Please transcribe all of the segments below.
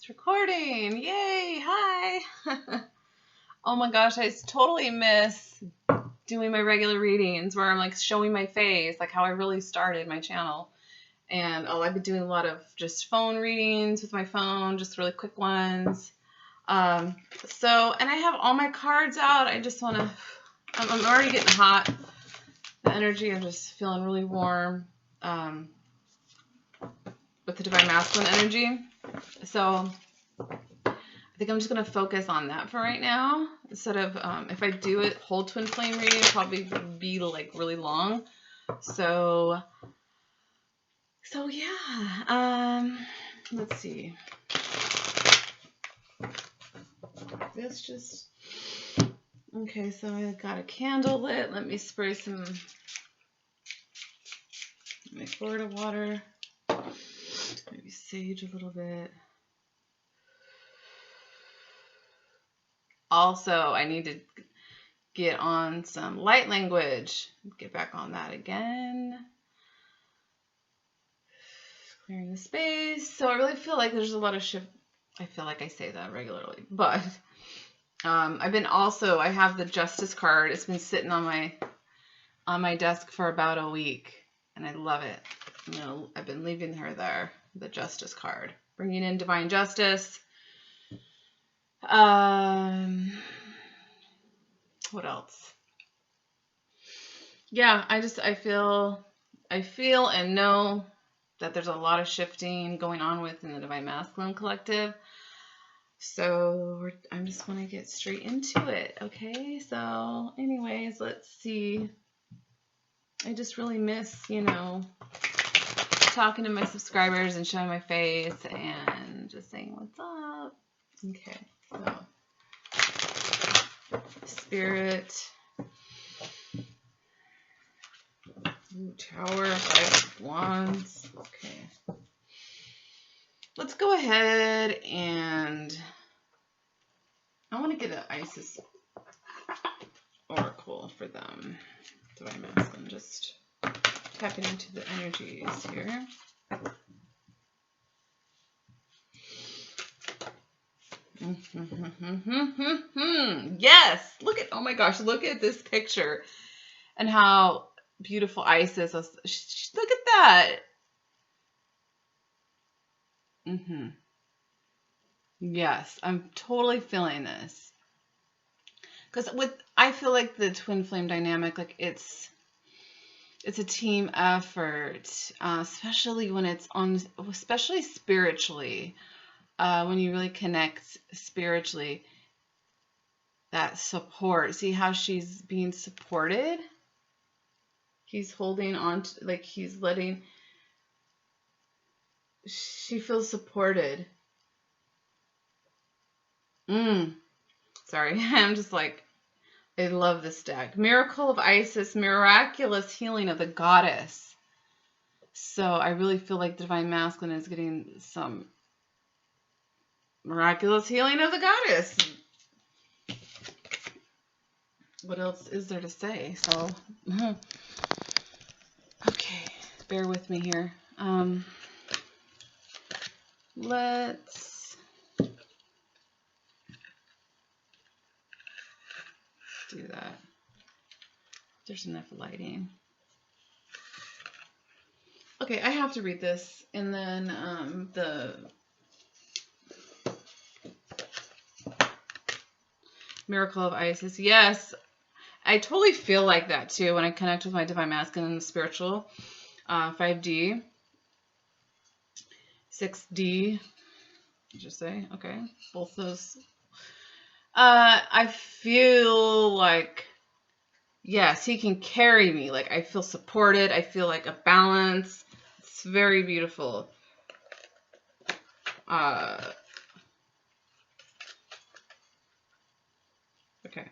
It's recording. Yay. Hi. Oh my gosh, I totally miss doing my regular readings where I'm like showing my face, like how I really started my channel. And I've been doing a lot of just phone readings with my phone, just really quick ones. And I have all my cards out. I just want to, I'm already getting hot. The energy, I'm just feeling really warm with the Divine Masculine energy. So I think I'm just going to focus on that for right now. Instead of, if I do it, whole twin flame reading, it'll probably be like really long. So yeah. Let's see. This just, okay, so I got a candle lit. Let me spray some my Florida water. Maybe sage a little bit. Also, I need to get on some light language. Get back on that again. Clearing the space. So I really feel like there's a lot of shift. I feel like I say that regularly, but I have the Justice card. It's been sitting on my desk for about a week, and I love it. You know, I've been leaving her there, the Justice card, bringing in divine justice. What else? Yeah, I feel and know that there's a lot of shifting going on within the Divine Masculine Collective. So I just want to get straight into it. Okay, so anyways, let's see. I just really miss, talking to my subscribers and showing my face and just saying what's up. Okay, so Spirit. Ooh, Tower, 5 of Wands. Okay. Let's go ahead and I want to get an Isis oracle for them. Divine Masculine, just tapping into the energies here. Yes! Oh my gosh, look at this picture and how beautiful Isis is. Look at that. Yes, I'm totally feeling this. Because I feel like the twin flame dynamic, like it's a team effort, especially when it's especially spiritually, when you really connect spiritually. That support. See how she's being supported? He's holding on to, like he's letting. She feels supported. Sorry, I'm just like. I love this deck. Miracle of Isis, miraculous healing of the goddess. So I really feel like the Divine Masculine is getting some miraculous healing of the goddess. What else is there to say? So, okay, bear with me here. Let's do that. There's enough lighting. Okay, I have to read this, and then the Miracle of Isis. Yes, I totally feel like that too when I connect with my Divine Masculine and the spiritual. 5D, 6D. Did you say? Okay, both those. I feel like, yes, he can carry me. Like I feel supported. I feel like a balance. It's very beautiful. Okay.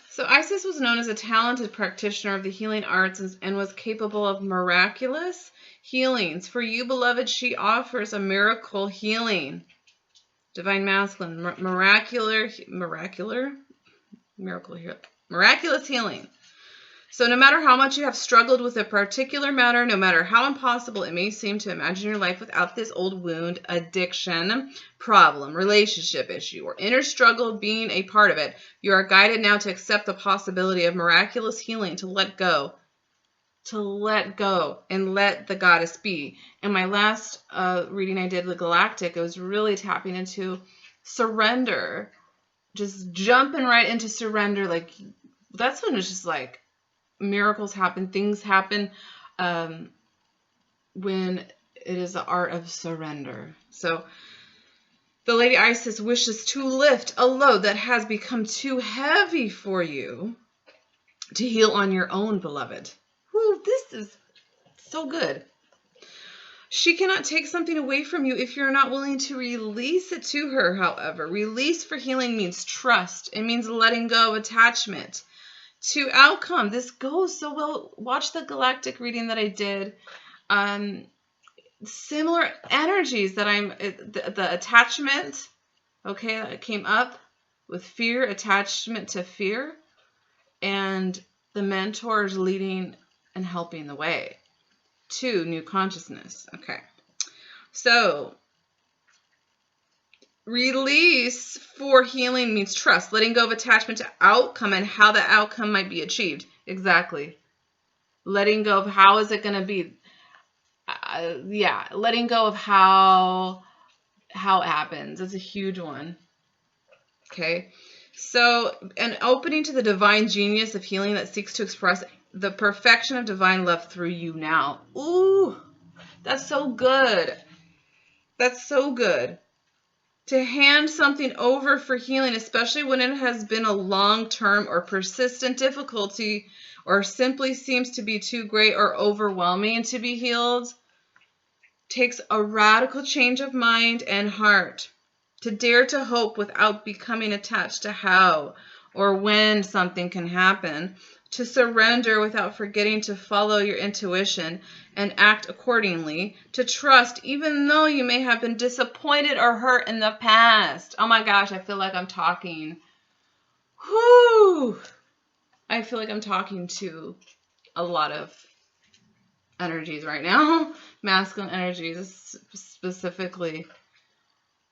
So Isis was known as a talented practitioner of the healing arts and was capable of miraculous healings. For you, beloved, she offers a miracle healing. Divine Masculine, miraculous healing. So no matter how much you have struggled with a particular matter, no matter how impossible it may seem to imagine your life without this old wound, addiction, problem, relationship issue, or inner struggle being a part of it, you are guided now to accept the possibility of miraculous healing, to let go and let the goddess be. In my last reading I did, the Galactic, I was really tapping into surrender, just jumping right into surrender. Like, that's when it's just like miracles happen, things happen when it is the art of surrender. So the Lady Isis wishes to lift a load that has become too heavy for you to heal on your own, beloved. Whew, this is so good. She cannot take something away from you if you're not willing to release it to her, however. Release for healing means trust. It means letting go of attachment to outcome. This goes so well. Watch the Galactic reading that I did. Similar energies that the attachment, okay, that came up with fear, attachment to fear, and the mentors leading and helping the way to new consciousness. Okay. So release for healing means trust, letting go of attachment to outcome and how the outcome might be achieved. Exactly. Letting go of how is it going to be. Letting go of how it happens. It's a huge one. Okay. So, an opening to the divine genius of healing that seeks to express the perfection of divine love through you now. Ooh, that's so good. That's so good. To hand something over for healing, especially when it has been a long-term or persistent difficulty or simply seems to be too great or overwhelming to be healed, takes a radical change of mind and heart. To dare to hope without becoming attached to how or when something can happen. To surrender without forgetting to follow your intuition and act accordingly. To trust even though you may have been disappointed or hurt in the past. Oh my gosh, I feel like I'm talking. Whoo! I feel like I'm talking to a lot of energies right now. Masculine energies specifically.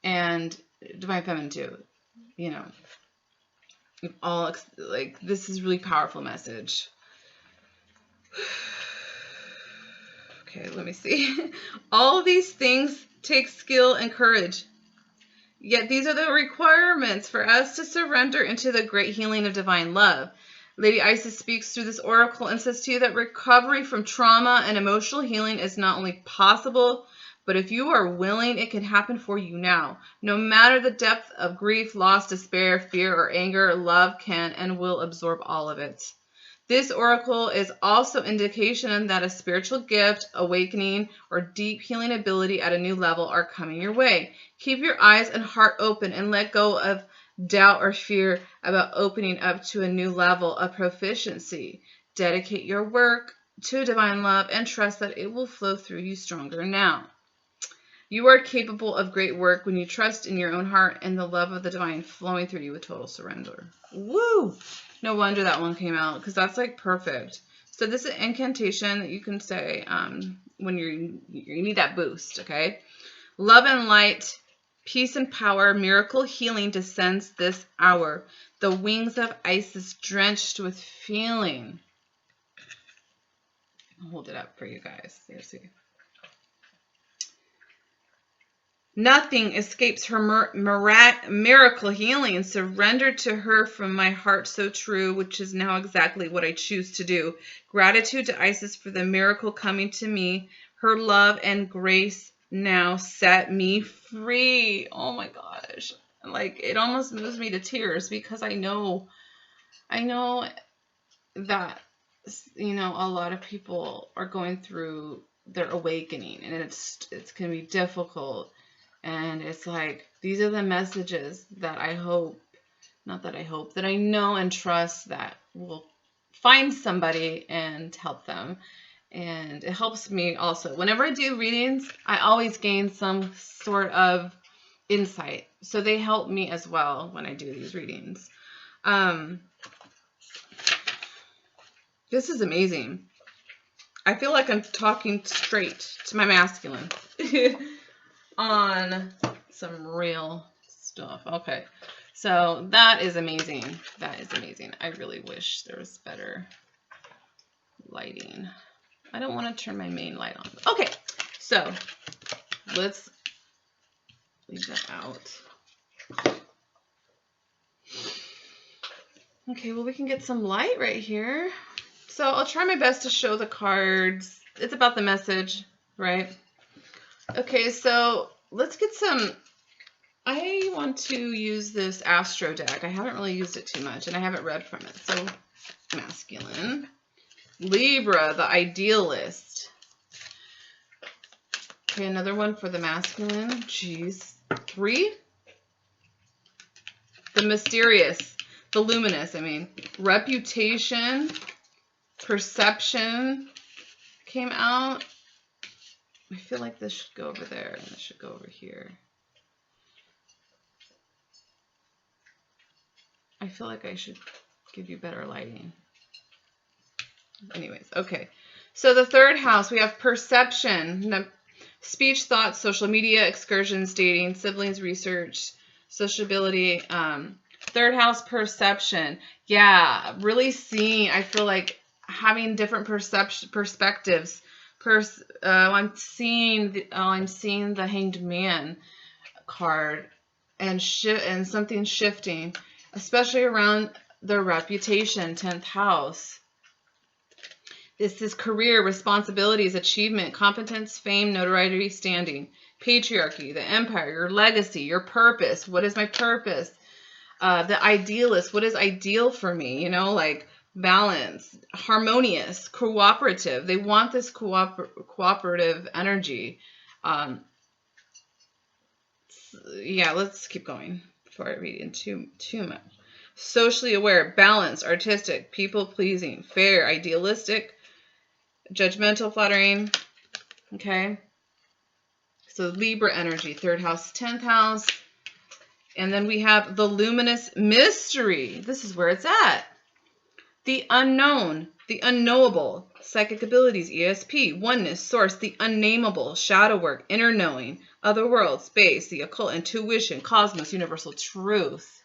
And divine feminine too, you know, all like this is really powerful message. Okay, let me see. All these things take skill and courage. Yet these are the requirements for us to surrender into the great healing of divine love. Lady Isis speaks through this oracle and says to you that recovery from trauma and emotional healing is not only possible, but if you are willing, it can happen for you now. No matter the depth of grief, loss, despair, fear, or anger, love can and will absorb all of it. This oracle is also indication that a spiritual gift, awakening, or deep healing ability at a new level are coming your way. Keep your eyes and heart open and let go of doubt or fear about opening up to a new level of proficiency. Dedicate your work to divine love and trust that it will flow through you stronger now. You are capable of great work when you trust in your own heart and the love of the divine flowing through you with total surrender. Woo! No wonder that one came out, because that's like perfect. So this is an incantation that you can say when you need that boost, okay? Love and light, peace and power, miracle healing descends this hour. The wings of Isis drenched with feeling. I'll hold it up for you guys. Let's see. Nothing escapes her miracle healing. Surrendered to her from my heart so true, which is now exactly what I choose to do. Gratitude to Isis for the miracle coming to me. Her love and grace now set me free. Oh my gosh. Like, it almost moves me to tears because I know that, you know, a lot of people are going through their awakening, and it's going to be difficult. And it's like, these are the messages that I hope, not that I hope, that I know and trust that will find somebody and help them. And it helps me also. Whenever I do readings, I always gain some sort of insight. So they help me as well when I do these readings. Because This is amazing. I feel like I'm talking straight to my masculine on some real stuff. Okay. So that is amazing. That is amazing. I really wish there was better lighting. I don't want to turn my main light on. Okay. So let's leave that out. Okay, well, we can get some light right here. So I'll try my best to show the cards. It's about the message, right? Okay, so let's get some... I want to use this Astro deck. I haven't really used it too much, and I haven't read from it. So, masculine. Libra, the idealist. Okay, another one for the masculine. Jeez. 3. The mysterious. The luminous, I mean. Reputation. Perception came out. I feel like this should go over there, and this should go over here. I feel like I should give you better lighting. Anyways, okay. So the third house, we have perception, speech, thoughts, social media, excursions, dating, siblings, research, sociability. Third house, perception. Yeah, really seeing, I feel like having different perspectives. I'm seeing the Hanged Man card and something shifting, especially around their reputation, 10th house. This is career, responsibilities, achievement, competence, fame, notoriety, standing, patriarchy, the empire, your legacy, your purpose. What is my purpose? The idealist. What is ideal for me? You know, like balance, harmonious, cooperative. They want this cooperative energy. Yeah, let's keep going before I read into too much. Socially aware, balanced, artistic, people-pleasing, fair, idealistic, judgmental, flattering. Okay. So Libra energy, 3rd house, 10th house. And then we have the luminous mystery. This is where it's at. The unknown, the unknowable, psychic abilities, ESP, oneness, source, the unnameable, shadow work, inner knowing, other world, space, the occult, intuition, cosmos, universal truth.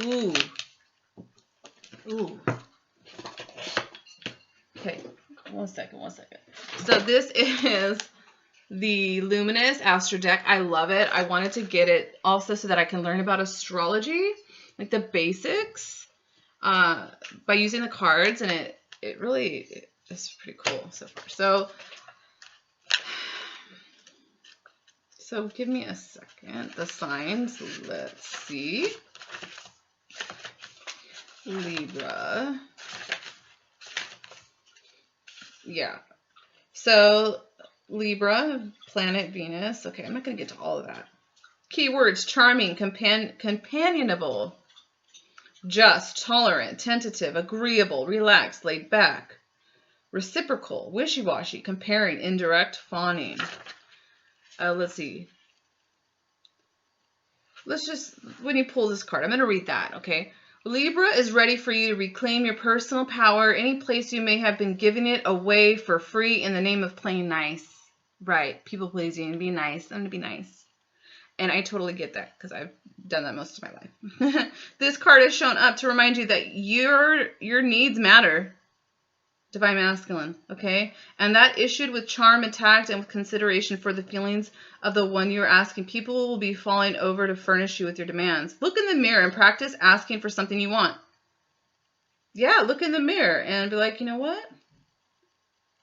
Ooh. Ooh. Okay, one second. So this is the Luminous Astro deck. I love it. I wanted to get it also so that I can learn about astrology, like the basics, by using the cards, and it really is pretty cool so far. So give me a second. The signs, let's see. Libra. Yeah. So Libra, planet Venus. Okay, I'm not going to get to all of that. Keywords: charming, companionable, just, tolerant, tentative, agreeable, relaxed, laid back, reciprocal, wishy-washy, comparing, indirect, fawning. Let's see. When you pull this card, I'm going to read that, okay? Libra is ready for you to reclaim your personal power, any place you may have been giving it away for free in the name of playing nice. Right, people pleasing, be nice. I'm going to be nice. And I totally get that because I've done that most of my life. This card has shown up to remind you that your needs matter. Divine Masculine, okay? And that issued with charm and tact and with consideration for the feelings of the one you're asking. People will be falling over to furnish you with your demands. Look in the mirror and practice asking for something you want. Yeah, look in the mirror and be like, you know what?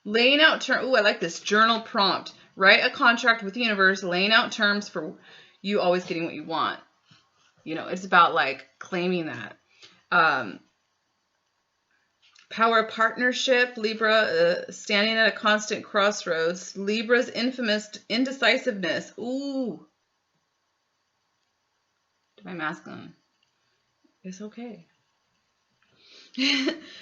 Laying out terms. Ooh, I like this. Journal prompt. Write a contract with the universe, laying out terms for you always getting what you want. You know, it's about like claiming that. Power partnership, Libra, standing at a constant crossroads. Libra's infamous indecisiveness. Ooh. Divine Masculine. It's okay.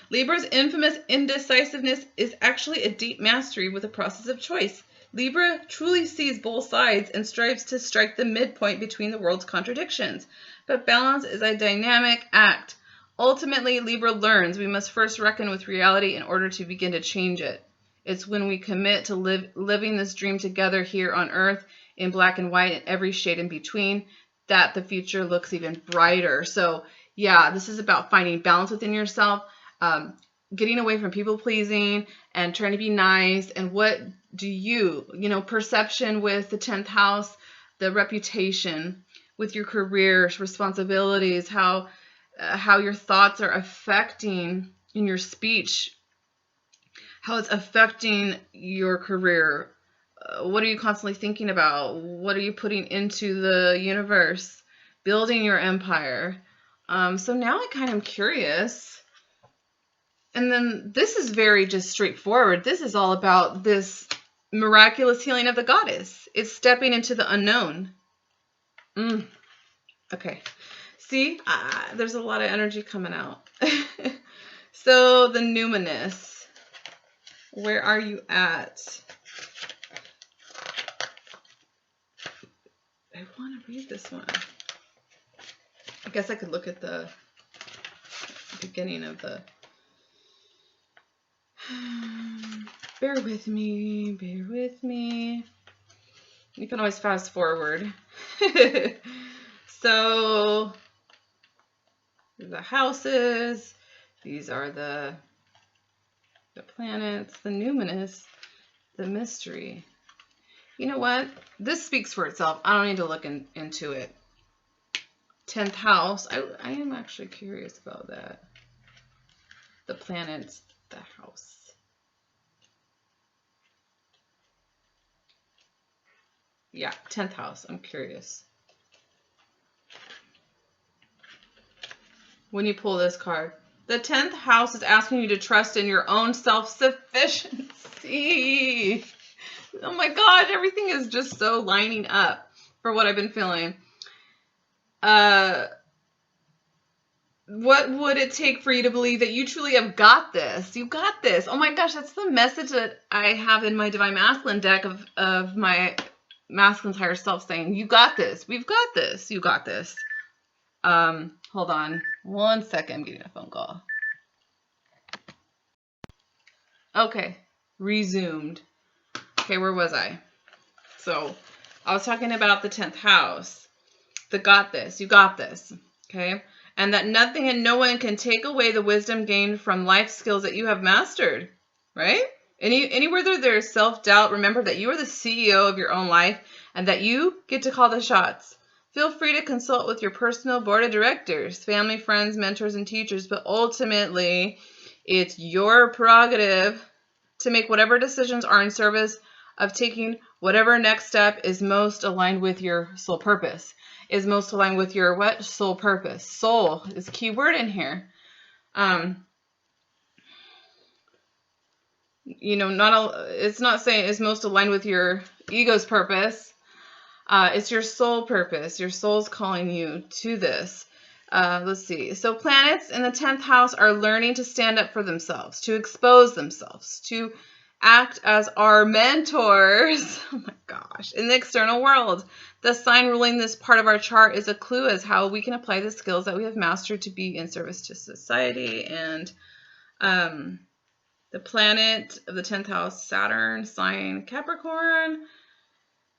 Libra's infamous indecisiveness is actually a deep mastery with a process of choice. Libra truly sees both sides and strives to strike the midpoint between the world's contradictions. But balance is a dynamic act. Ultimately, Libra learns we must first reckon with reality in order to begin to change it. It's when we commit to living this dream together here on Earth in black and white and every shade in between that the future looks even brighter. So, yeah, this is about finding balance within yourself, um, getting away from people pleasing and trying to be nice. And what do perception with the 10th house, the reputation with your career, responsibilities, how your thoughts are affecting in your speech, how it's affecting your career. What are you constantly thinking about? What are you putting into the universe? Building your empire. So now I kind of am curious. And then this is very just straightforward. This is all about this miraculous healing of the goddess. It's stepping into the unknown. Okay. See, there's a lot of energy coming out. So the numinous, where are you at? I want to read this one. I guess I could look at the beginning of the... Bear with me, bear with me. You can always fast forward. So, the houses, these are the planets, the numinous, the mystery. You know what? This speaks for itself. I don't need to look into it. 10th house. I am actually curious about that. The planets, the house. Yeah, 10th house. I'm curious. When you pull this card, the 10th house is asking you to trust in your own self-sufficiency. Oh my God, everything is just so lining up for what I've been feeling. What would it take for you to believe that you truly have got this? You got this. Oh my gosh, that's the message that I have in my Divine Masculine deck of my masculine's higher self saying, you got this. We've got this. You got this. Hold on 1 second. I'm getting a phone call. Okay, resumed. Okay, where was I? So I was talking about the 10th house. The got this. You got this. Okay. And that nothing and no one can take away the wisdom gained from life skills that you have mastered. Right? Anywhere there's self-doubt, remember that you are the CEO of your own life and that you get to call the shots. Feel free to consult with your personal board of directors, family, friends, mentors, and teachers, but ultimately, it's your prerogative to make whatever decisions are in service of taking whatever next step is most aligned with your soul purpose, is most aligned with your what? Soul purpose. Soul is a key word in here. It's not saying it's most aligned with your ego's purpose. It's your soul purpose. Your soul's calling you to this. Let's see. So planets in the 10th house are learning to stand up for themselves, to expose themselves, to act as our mentors. Oh my gosh. In the external world, the sign ruling this part of our chart is a clue as how we can apply the skills that we have mastered to be in service to society. And the planet of the 10th house, Saturn, sign Capricorn.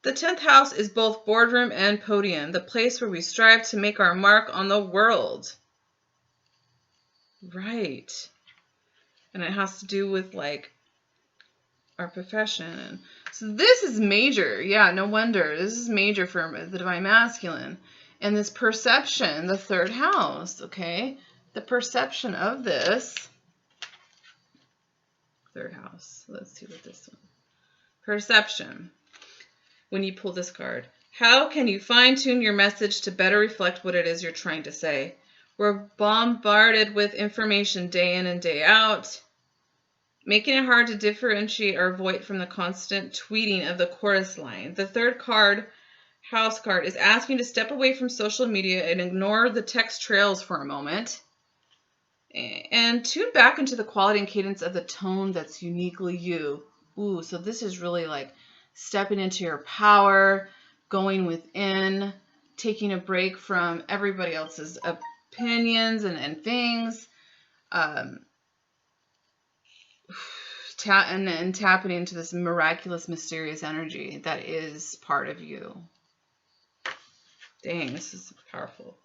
The 10th house is both boardroom and podium, the place where we strive to make our mark on the world. Right. And it has to do with like our profession. So this is major. Yeah, no wonder. This is major for the Divine Masculine. And this perception, the 3rd house, okay? The perception of this. 3rd house. Let's see what this one. Perception. When you pull this card, how can you fine-tune your message to better reflect what it is you're trying to say? We're bombarded with information day in and day out, making it hard to differentiate our voice from the constant tweeting of the chorus line. The 3rd card, house card, is asking to step away from social media and ignore the text trails for a moment and tune back into the quality and cadence of the tone that's uniquely you. Ooh, so this is really like stepping into your power, going within, taking a break from everybody else's opinions and things. And tapping into this miraculous, mysterious energy that is part of you. Dang, this is powerful.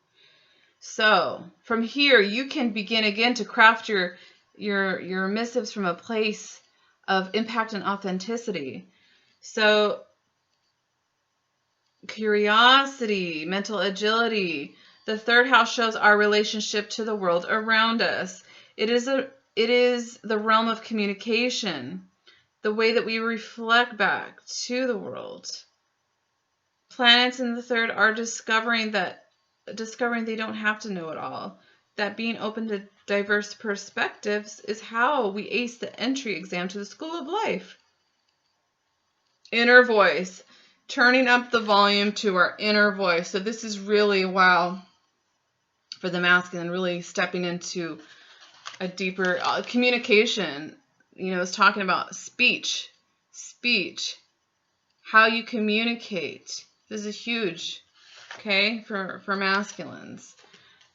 So from here, you can begin again to craft your missives from a place of impact and authenticity. So curiosity, mental agility. The third house shows our relationship to the world around us. It is the realm of communication, the way that we reflect back to the world. Planets in the third are discovering they don't have to know it all. That being open to diverse perspectives is how we ace the entry exam to the school of life. Inner voice. Turning up the volume to our inner voice. So this is really, wow, for the masculine, really stepping into a deeper communication. You know, it's talking about speech, how you communicate. This is huge, okay, for masculines.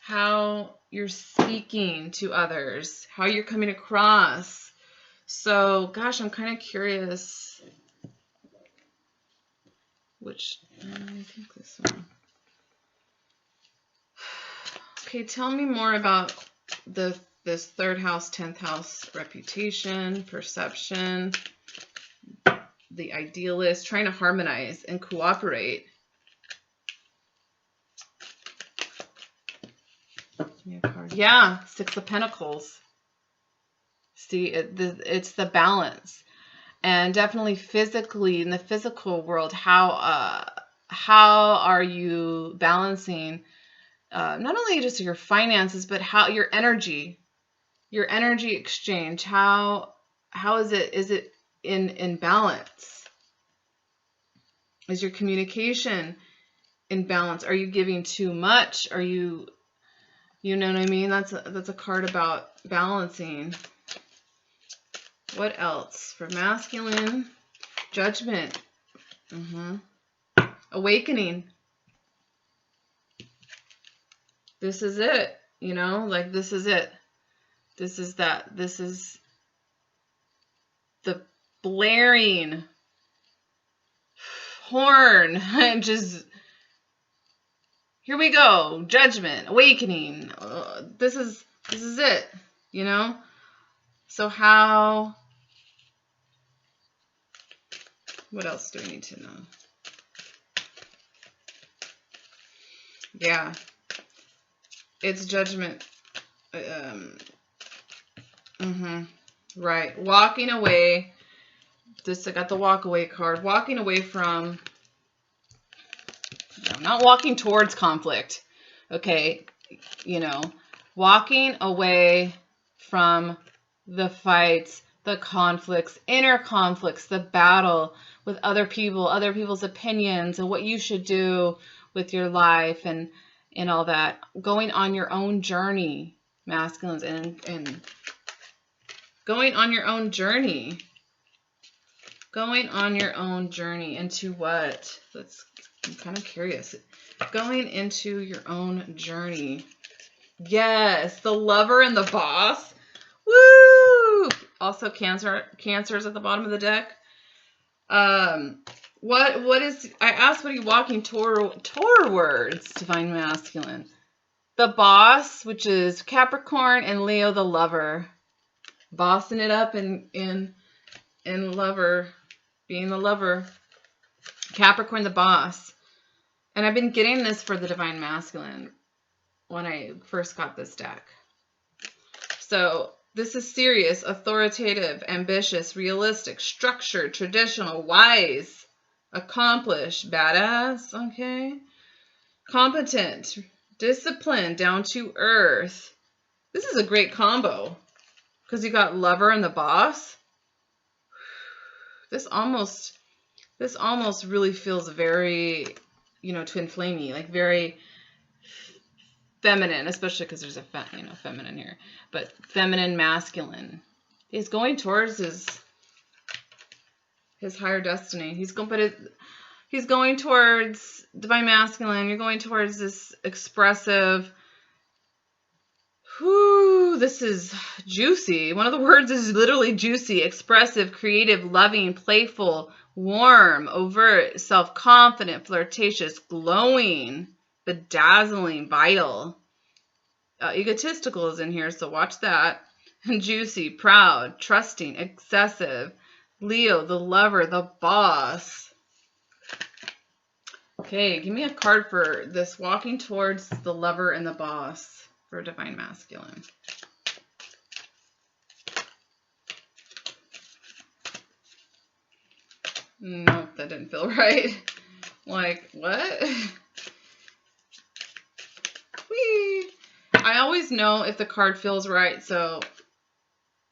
How you're speaking to others, how you're coming across. So, gosh, I'm kind of curious. Which, I think this one. Okay, tell me more about this third house, 10th house reputation, perception, the idealist, trying to harmonize and cooperate. Give me a card. Yeah, 6 of Pentacles. See, it's the balance. And definitely physically, in the physical world, how are you balancing not only just your finances, but how your energy exchange? How is it in balance? Is your communication in balance? Are you giving too much? Are you know what I mean? That's a card about balancing. What else? For masculine, judgment. Awakening. This is it. You know, like this is it. This is that. This is the blaring horn. Just, here we go. Judgment, awakening. This is it. You know? So how... What else do we need to know? Yeah. It's judgment. Right. Walking away. I got the walk away card. Walking away from... No, not walking towards conflict. Okay. You know, walking away from the fights, the conflicts, inner conflicts, the battle with other people, other people's opinions, and what you should do with your life and all that. Going on your own journey, masculines, and going on your own journey. Going on your own journey into what? I'm kind of curious. Going into your own journey. Yes, the lover and the boss. Woo! Also Cancer's at the bottom of the deck. What is... I asked, what are you walking towards, divine masculine? The boss, which is Capricorn, and Leo, the lover. Bossing it up in lover, being the lover. Capricorn, the boss. And I've been getting this for the divine masculine when I first got this deck. So this is serious, authoritative, ambitious, realistic, structured, traditional, wise, accomplished, badass, okay? Competent, disciplined, down to earth. This is a great combo because you got lover and the boss. This almost really feels very, you know, twin flamey, like very feminine, especially because there's a feminine here, but feminine, masculine. He's going towards his higher destiny. He's going towards divine masculine. You're going towards this expressive, Whew, this is juicy. One of the words is literally juicy, expressive, creative, loving, playful, warm, overt, self-confident, flirtatious, glowing, bedazzling, vital. Egotistical is in here, so watch that. Juicy, proud, trusting, excessive. Leo, the lover, the boss. Okay, give me a card for this walking towards the lover and the boss for Divine Masculine. Nope, that didn't feel right. Like, what? Whee! I always know if the card feels right, so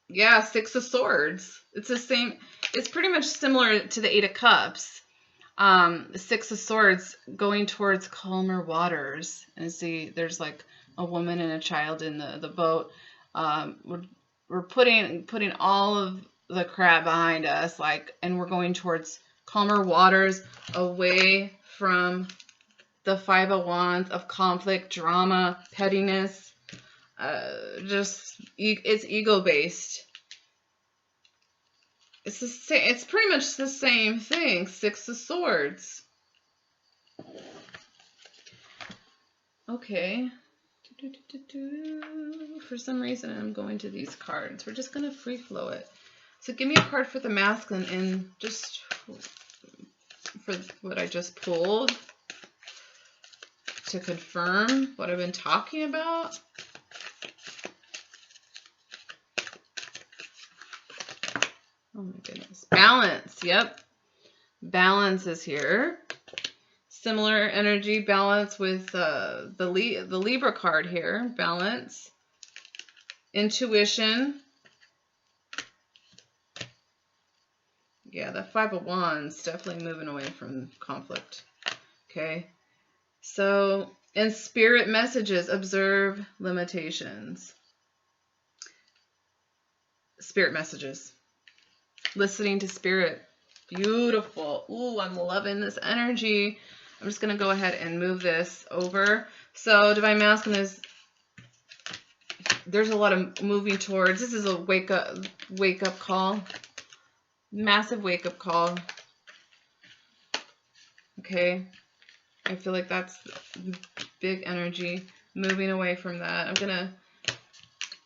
yeah, Six of Swords. It's the same. It's pretty much similar to the Eight of Cups. Six of Swords going towards calmer waters. And see, there's like a woman and a child in the boat. We're putting all of the crap behind us, like, and we're going towards calmer waters, away from the Five of Wands of conflict, drama, pettiness. It's ego-based. It's the same. It's pretty much the same thing. Six of Swords. Okay. For some reason, I'm going to these cards. We're just going to free flow it. So give me a card for the masculine and just for what I just pulled to confirm what I've been talking about. Oh my goodness. Balance. Yep. Balance is here. Similar energy, balance with the Libra card here. Balance. Intuition. Yeah, the Five of Wands, definitely moving away from conflict. Okay. So, in spirit messages, observe limitations. Spirit messages. Listening to spirit. Beautiful. Ooh, I'm loving this energy. I'm just going to go ahead and move this over. So, Divine Masculine is, there's a lot of moving towards. This is a wake up call. Massive wake up call. Okay. I feel like that's big energy. Moving away from that.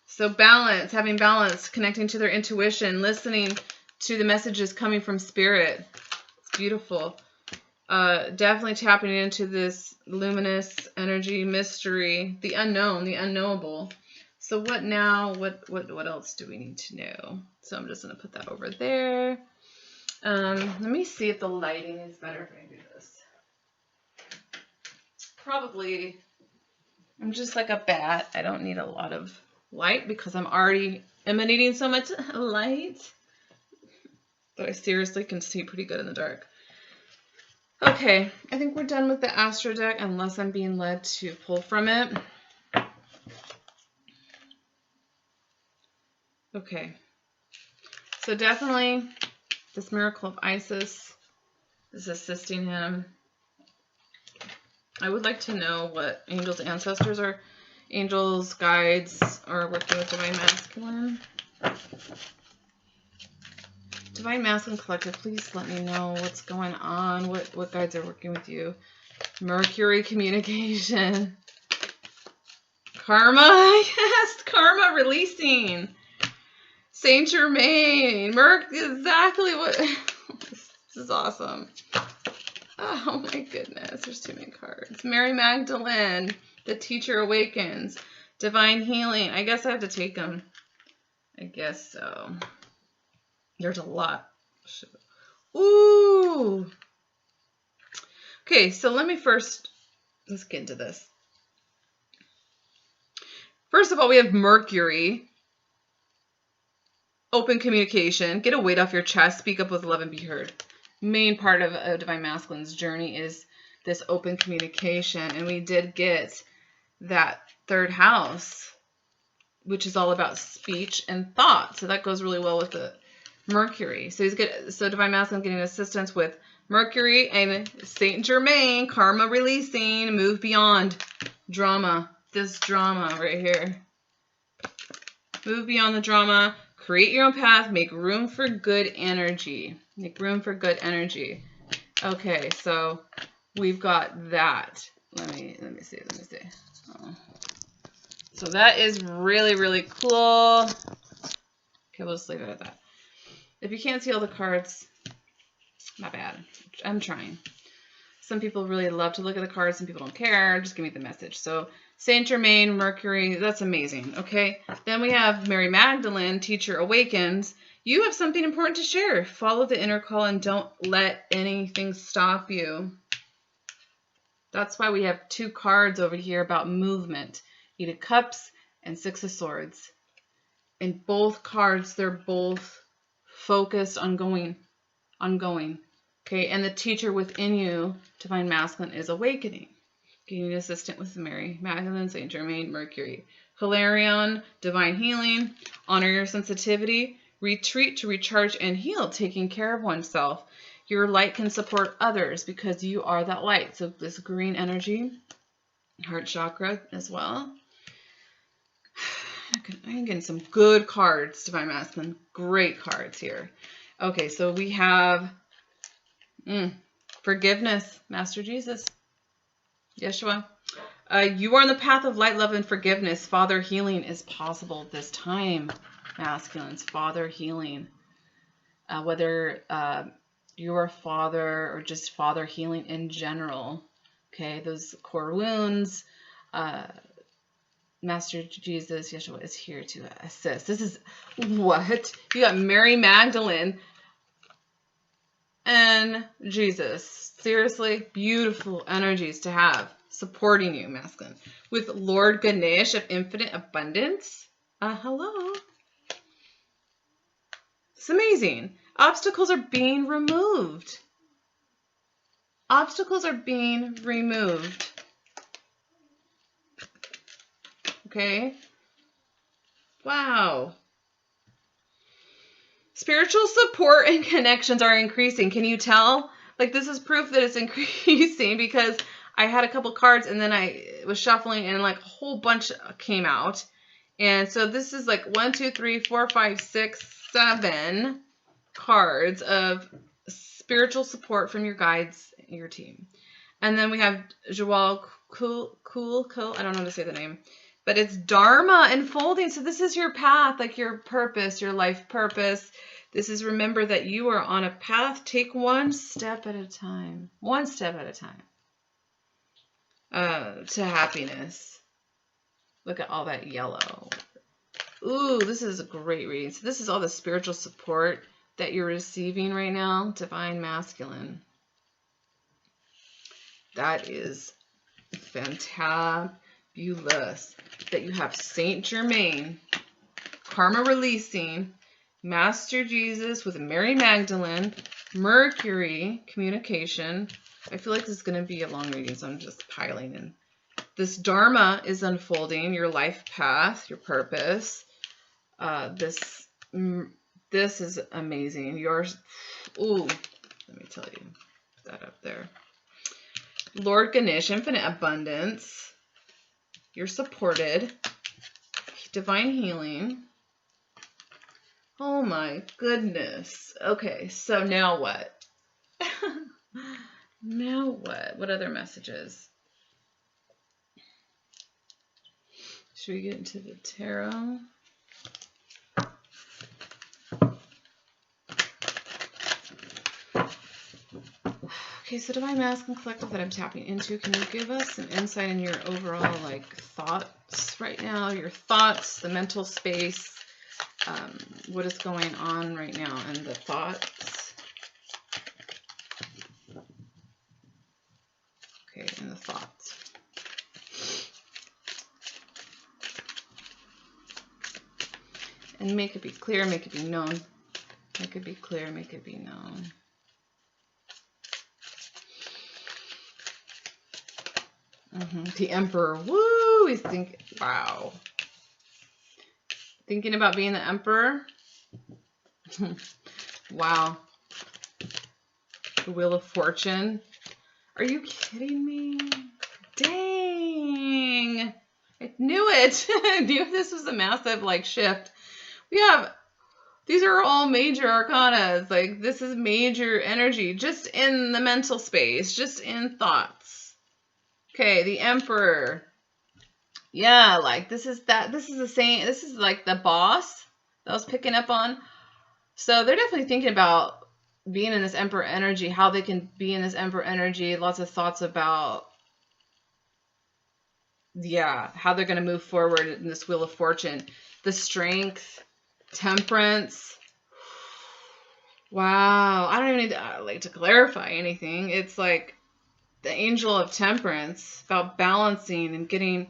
So balance, having balance, connecting to their intuition, listening to the messages coming from spirit. It's beautiful. Definitely tapping into this luminous energy, mystery, the unknown, the unknowable. So what now? What else do we need to know? So I'm just going to put that over there. Let me see if the lighting is better if I do this. Probably, I'm just like a bat. I don't need a lot of light because I'm already emanating so much light. But I seriously can see pretty good in the dark. Okay, I think we're done with the Astro deck unless I'm being led to pull from it. Okay, so definitely this Miracle of Isis is assisting him. I would like to know what angels, ancestors, or angels, guides are working with Divine Masculine. Divine Masculine Collective, please let me know what's going on, what guides are working with you. Mercury communication. Karma, yes, karma releasing. Saint Germain, exactly what, this is awesome. Oh my goodness, there's too many cards. Mary Magdalene, the teacher awakens. Divine healing, I guess I have to take them. I guess so. There's a lot. Ooh. Okay, so let's get into this. First of all, we have Mercury. Open communication. Get a weight off your chest. Speak up with love and be heard. Main part of a Divine Masculine's journey is this open communication. And we did get that third house, which is all about speech and thought. So that goes really well with the Mercury. So Divine Masculine getting assistance with Mercury and Saint Germain, karma releasing, move beyond drama. This drama right here. Move beyond the drama. Create your own path. Make room for good energy. Make room for good energy. Okay, so we've got that. Let me see. Oh. So that is really, really cool. Okay, we'll just leave it at that. If you can't see all the cards, my bad. I'm trying. Some people really love to look at the cards. Some people don't care. Just give me the message. So Saint Germain, Mercury, that's amazing. Okay. Then we have Mary Magdalene, Teacher Awakens. You have something important to share. Follow the inner call and don't let anything stop you. That's why we have 2 cards over here about movement. Eight of Cups and 6 of Swords. In both cards, they're both focused on going. Okay, and the teacher within you, Divine Masculine, is awakening. You need an assistant with Mary Magdalene, Saint Germain, Mercury. Hilarion, Divine Healing. Honor your sensitivity. Retreat to recharge and heal, taking care of oneself. Your light can support others because you are that light. So this green energy, heart chakra as well. I'm getting some good cards, Divine Masculine. Great cards here. Okay, so we have forgiveness, Master Jesus. Yeshua. You are on the path of light, love, and forgiveness. Father healing is possible this time, masculines. Father healing. Whether you're a father or just father healing in general. Okay, those core wounds. Master Jesus, Yeshua, is here to assist. This is what? You got Mary Magdalene and Jesus. Seriously, beautiful energies to have supporting you, masculine. With Lord Ganesh of infinite abundance. Hello. It's amazing. Obstacles are being removed. Obstacles are being removed. Okay. Wow. Spiritual support and connections are increasing. Can you tell? Like, this is proof that it's increasing because I had a couple cards and then I was shuffling and like a whole bunch came out. And so this is like 1, 2, 3, 4, 5, 6, 7 cards of spiritual support from your guides, your team. And then we have Jawal Kul, I don't know how to say the name. But it's Dharma unfolding. So this is your path, like your purpose, your life purpose. This is, remember that you are on a path. Take one step at a time. One step at a time. To happiness. Look at all that yellow. Ooh, this is a great reading. So this is all the spiritual support that you're receiving right now. Divine Masculine. That is fantabulous. That you have Saint Germain, karma releasing, Master Jesus with Mary Magdalene, Mercury, communication. I feel like this is going to be a long reading, so I'm just piling in. This Dharma is unfolding, your life path, your purpose. This is amazing. Yours, ooh, let me tell you, put that up there. Lord Ganesh, infinite abundance. You're supported. Divine healing. Oh my goodness. Okay, so now what? Now what? What other messages? Should we get into the tarot? Okay, so Divine Masculine Collective that I'm tapping into, can you give us some insight in your overall like thoughts right now? Your thoughts, the mental space, what is going on right now, and the thoughts. Okay, and the thoughts. And make it be clear, make it be known. Make it be clear, make it be known. The Emperor. Woo! He's thinking, wow. Thinking about being the Emperor? Wow. The Wheel of Fortune. Are you kidding me? Dang! I knew it! I knew this was a massive, like, shift. We have, these are all major arcanas. Like, this is major energy just in the mental space, just in thoughts. Okay, the Emperor. Yeah, like this is the same, this is like the boss that I was picking up on. So they're definitely thinking about being in this Emperor energy, how they can be in this Emperor energy, lots of thoughts about, yeah, how they're going to move forward in this Wheel of Fortune. The Strength, Temperance. Wow, I don't even need to, like, to clarify anything. It's like the Angel of Temperance, about balancing and getting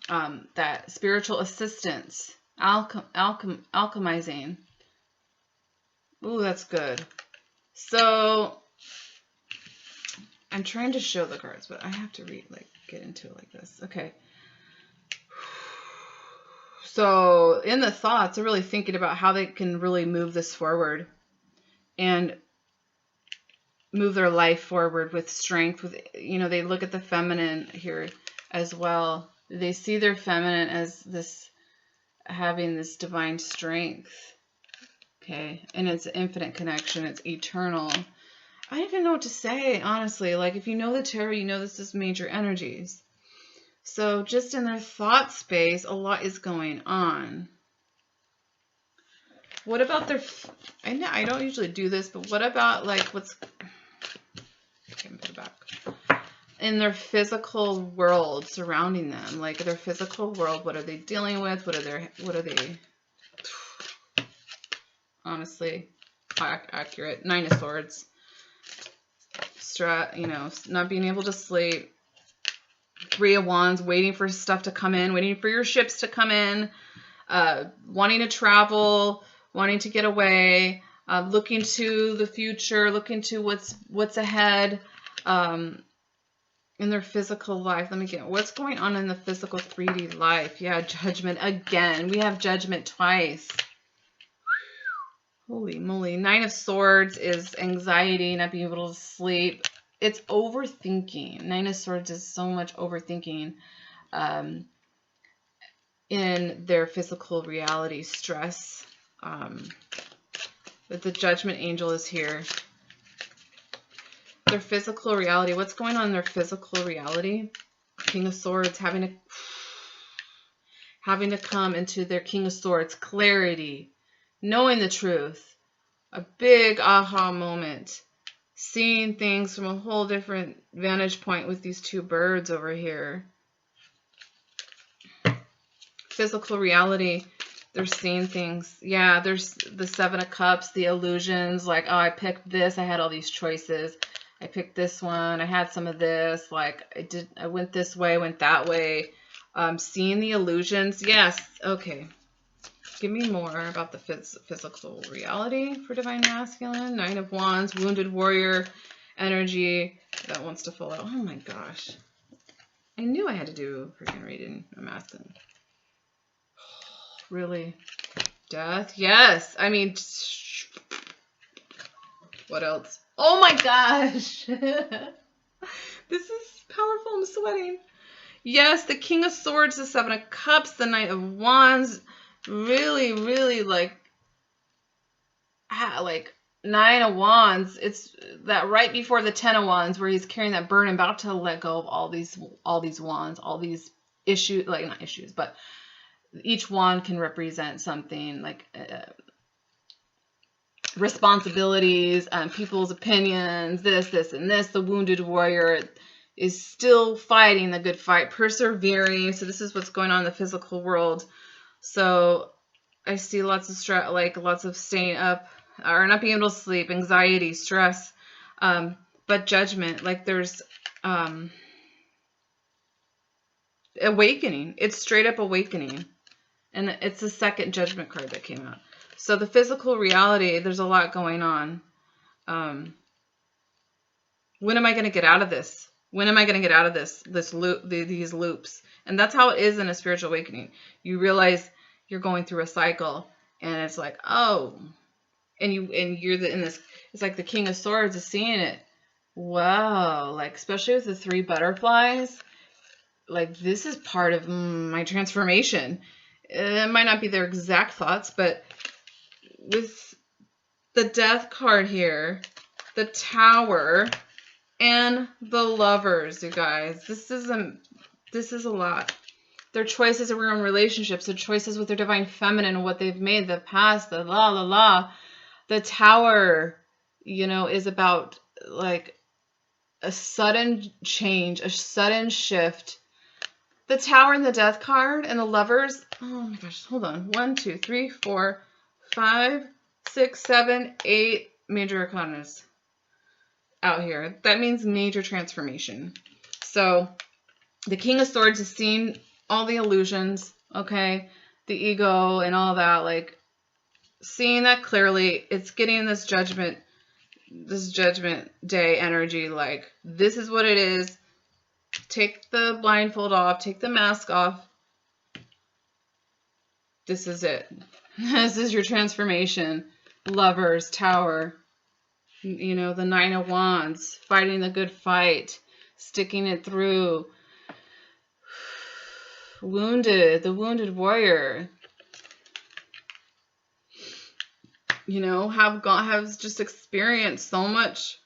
that spiritual assistance, alchemizing. Ooh, that's good. So I'm trying to show the cards, but I have to get into it like this. Okay. So in the thoughts, they're really thinking about how they can really move this forward and move their life forward with strength. With, they look at the feminine here as well. They see their feminine as this, having this divine strength. Okay. And it's infinite connection. It's eternal. I don't even know what to say, honestly. Like, if you know the tarot, you know this is major energies. So just in their thought space, a lot is going on. What about their, I don't usually do this, but what about, like, what's, okay, put it back. In their physical world surrounding them, like their physical world, what are they dealing with? What are they, honestly, accurate. 9 of Swords. Not being able to sleep. 3 of Wands, waiting for stuff to come in, waiting for your ships to come in, wanting to travel, wanting to get away, looking to the future, looking to what's ahead in their physical life. Let me get, what's going on in the physical 3D life? Yeah, Judgment again. We have Judgment twice. Holy moly. 9 of Swords is anxiety, not being able to sleep. It's overthinking. 9 of Swords is so much overthinking in their physical reality, stress. But the Judgment Angel is here. Their physical reality. What's going on in their physical reality? King of Swords having to come into their King of Swords. Clarity. Knowing the truth. A big aha moment. Seeing things from a whole different vantage point with these 2 birds over here. Physical reality, they're seeing things. Yeah, there's the 7 of Cups, the illusions, like, oh, I picked this, I had all these choices. I picked this one, I had some of this, like, I went this way, went that way. Seeing the illusions, yes, okay. Give me more about the physical reality for Divine Masculine. 9 of Wands, wounded warrior energy that wants to fall out. Oh my gosh. I knew I had to do freaking reading a masculine. Really? Death? Yes. I mean, what else? Oh my gosh. This is powerful. I'm sweating. Yes, the King of Swords, the 7 of Cups, the Knight of Wands. Really, really, like 9 of Wands. It's that right before the 10 of Wands where he's carrying that burden, about to let go of all these wands, all these issues, like not issues, but each wand can represent something, like responsibilities, people's opinions, this, and this. The wounded warrior is still fighting the good fight, persevering. So this is what's going on in the physical world. So I see lots of stress, like lots of staying up or not being able to sleep, anxiety, stress, but Judgment, like there's awakening. It's straight up awakening. And it's the second Judgment card that came out. So the physical reality, there's a lot going on. When am I going to get out of this? When am I going to get out of this loop, these loops? And that's how it is in a spiritual awakening. You realize you're going through a cycle, and it's like, oh, and you're in this. It's like the King of Swords is seeing it. Wow, like especially with the 3 butterflies, like this is part of my transformation. It might not be their exact thoughts, but with the Death card here, the Tower, and the Lovers, you guys. This is a lot. Their choices around relationships, their choices with their divine feminine and what they've made, the past, the la la la. The Tower, is about like a sudden change, a sudden shift. The Tower and the Death card and the Lovers. Oh my gosh, hold on. 1, 2, 3, 4, 5, 6, 7, 8 major arcanas out here. That means major transformation. So the King of Swords is seeing all the illusions, okay? The ego and all that, like seeing that clearly. It's getting this judgment day energy, like this is what it is. Take the blindfold off, take the mask off. This is it. This is your transformation. Lovers, Tower, the Nine of Wands, fighting the good fight, sticking it through. Wounded, the wounded warrior. Have just experienced so much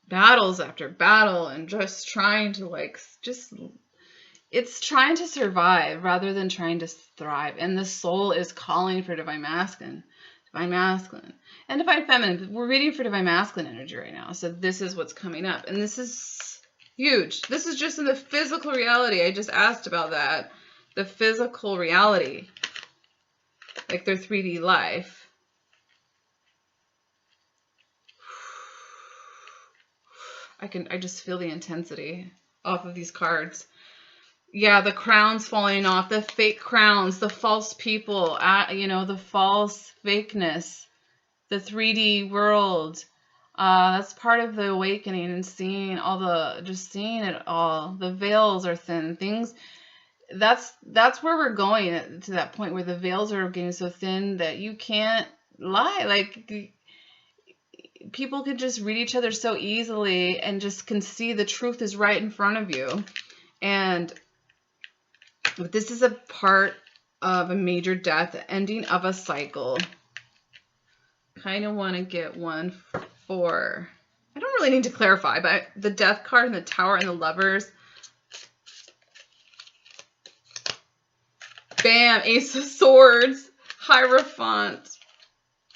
battles after battle, and just trying to it's trying to survive rather than trying to thrive. And the soul is calling for divine masculine, and divine feminine. We're reading for divine masculine energy right now. So this is what's coming up. And this is huge. This is just in the physical reality. I just asked about that. The physical reality. Like their 3D life. I just feel the intensity off of these cards. Yeah, the crowns falling off, the fake crowns, the false people, the false fakeness, the 3D world. That's part of the awakening and seeing seeing it all. The veils are thin. Things, that's where we're going, to that point where the veils are getting so thin that you can't lie. Like, people can just read each other so easily and just can see the truth is right in front of you. And this is a part of a major death, the ending of a cycle. Kind of want to get one for, I don't really need to clarify, but the Death card and the Tower and the Lovers. Bam, Ace of Swords, Hierophant.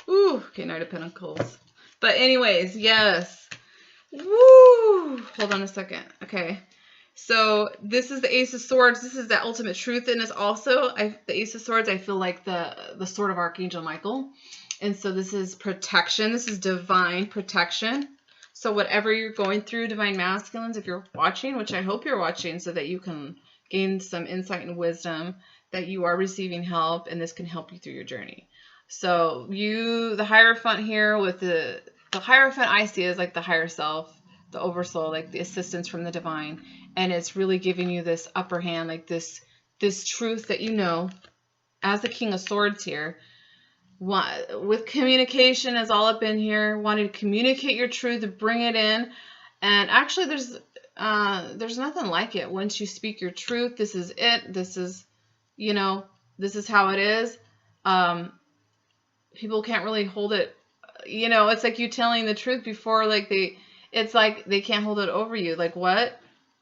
Ooh, okay, Knight of Pentacles. But anyways, yes. Woo! Hold on a second. Okay. So this is the Ace of Swords. This is the ultimate truth. And it's also, the Ace of Swords, I feel like the sword of Archangel Michael. And so this is protection. This is divine protection. So whatever you're going through, divine masculines, if you're watching, which I hope you're watching so that you can gain some insight and wisdom, that you are receiving help and this can help you through your journey. So the Hierophant here with the Hierophant I see is like the higher self, the oversoul, like the assistance from the divine. And it's really giving you this upper hand, like this truth that as the King of Swords here, with communication is all up in here, wanting to communicate your truth, to bring it in. And actually there's nothing like it. Once you speak your truth, this is it. This is, this is how it is. People can't really hold it. It's like you telling the truth before, it's like they can't hold it over you. Like, what?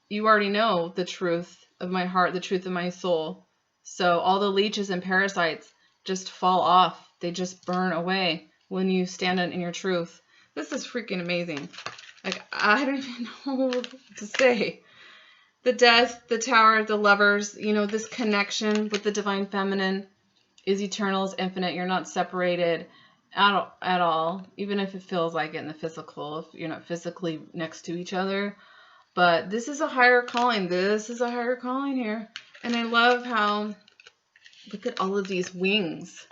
You already know the truth of my heart, the truth of my soul. So all the leeches and parasites just fall off. They just burn away when you stand in your truth. This is freaking amazing. Like, I don't even know what to say. The Death, the Tower, the Lovers, this connection with the divine feminine is eternal, is infinite. You're not separated at all, even if it feels like it in the physical, if you're not physically next to each other. But this is a higher calling. This is a higher calling here. And I love how, look at all of these wings.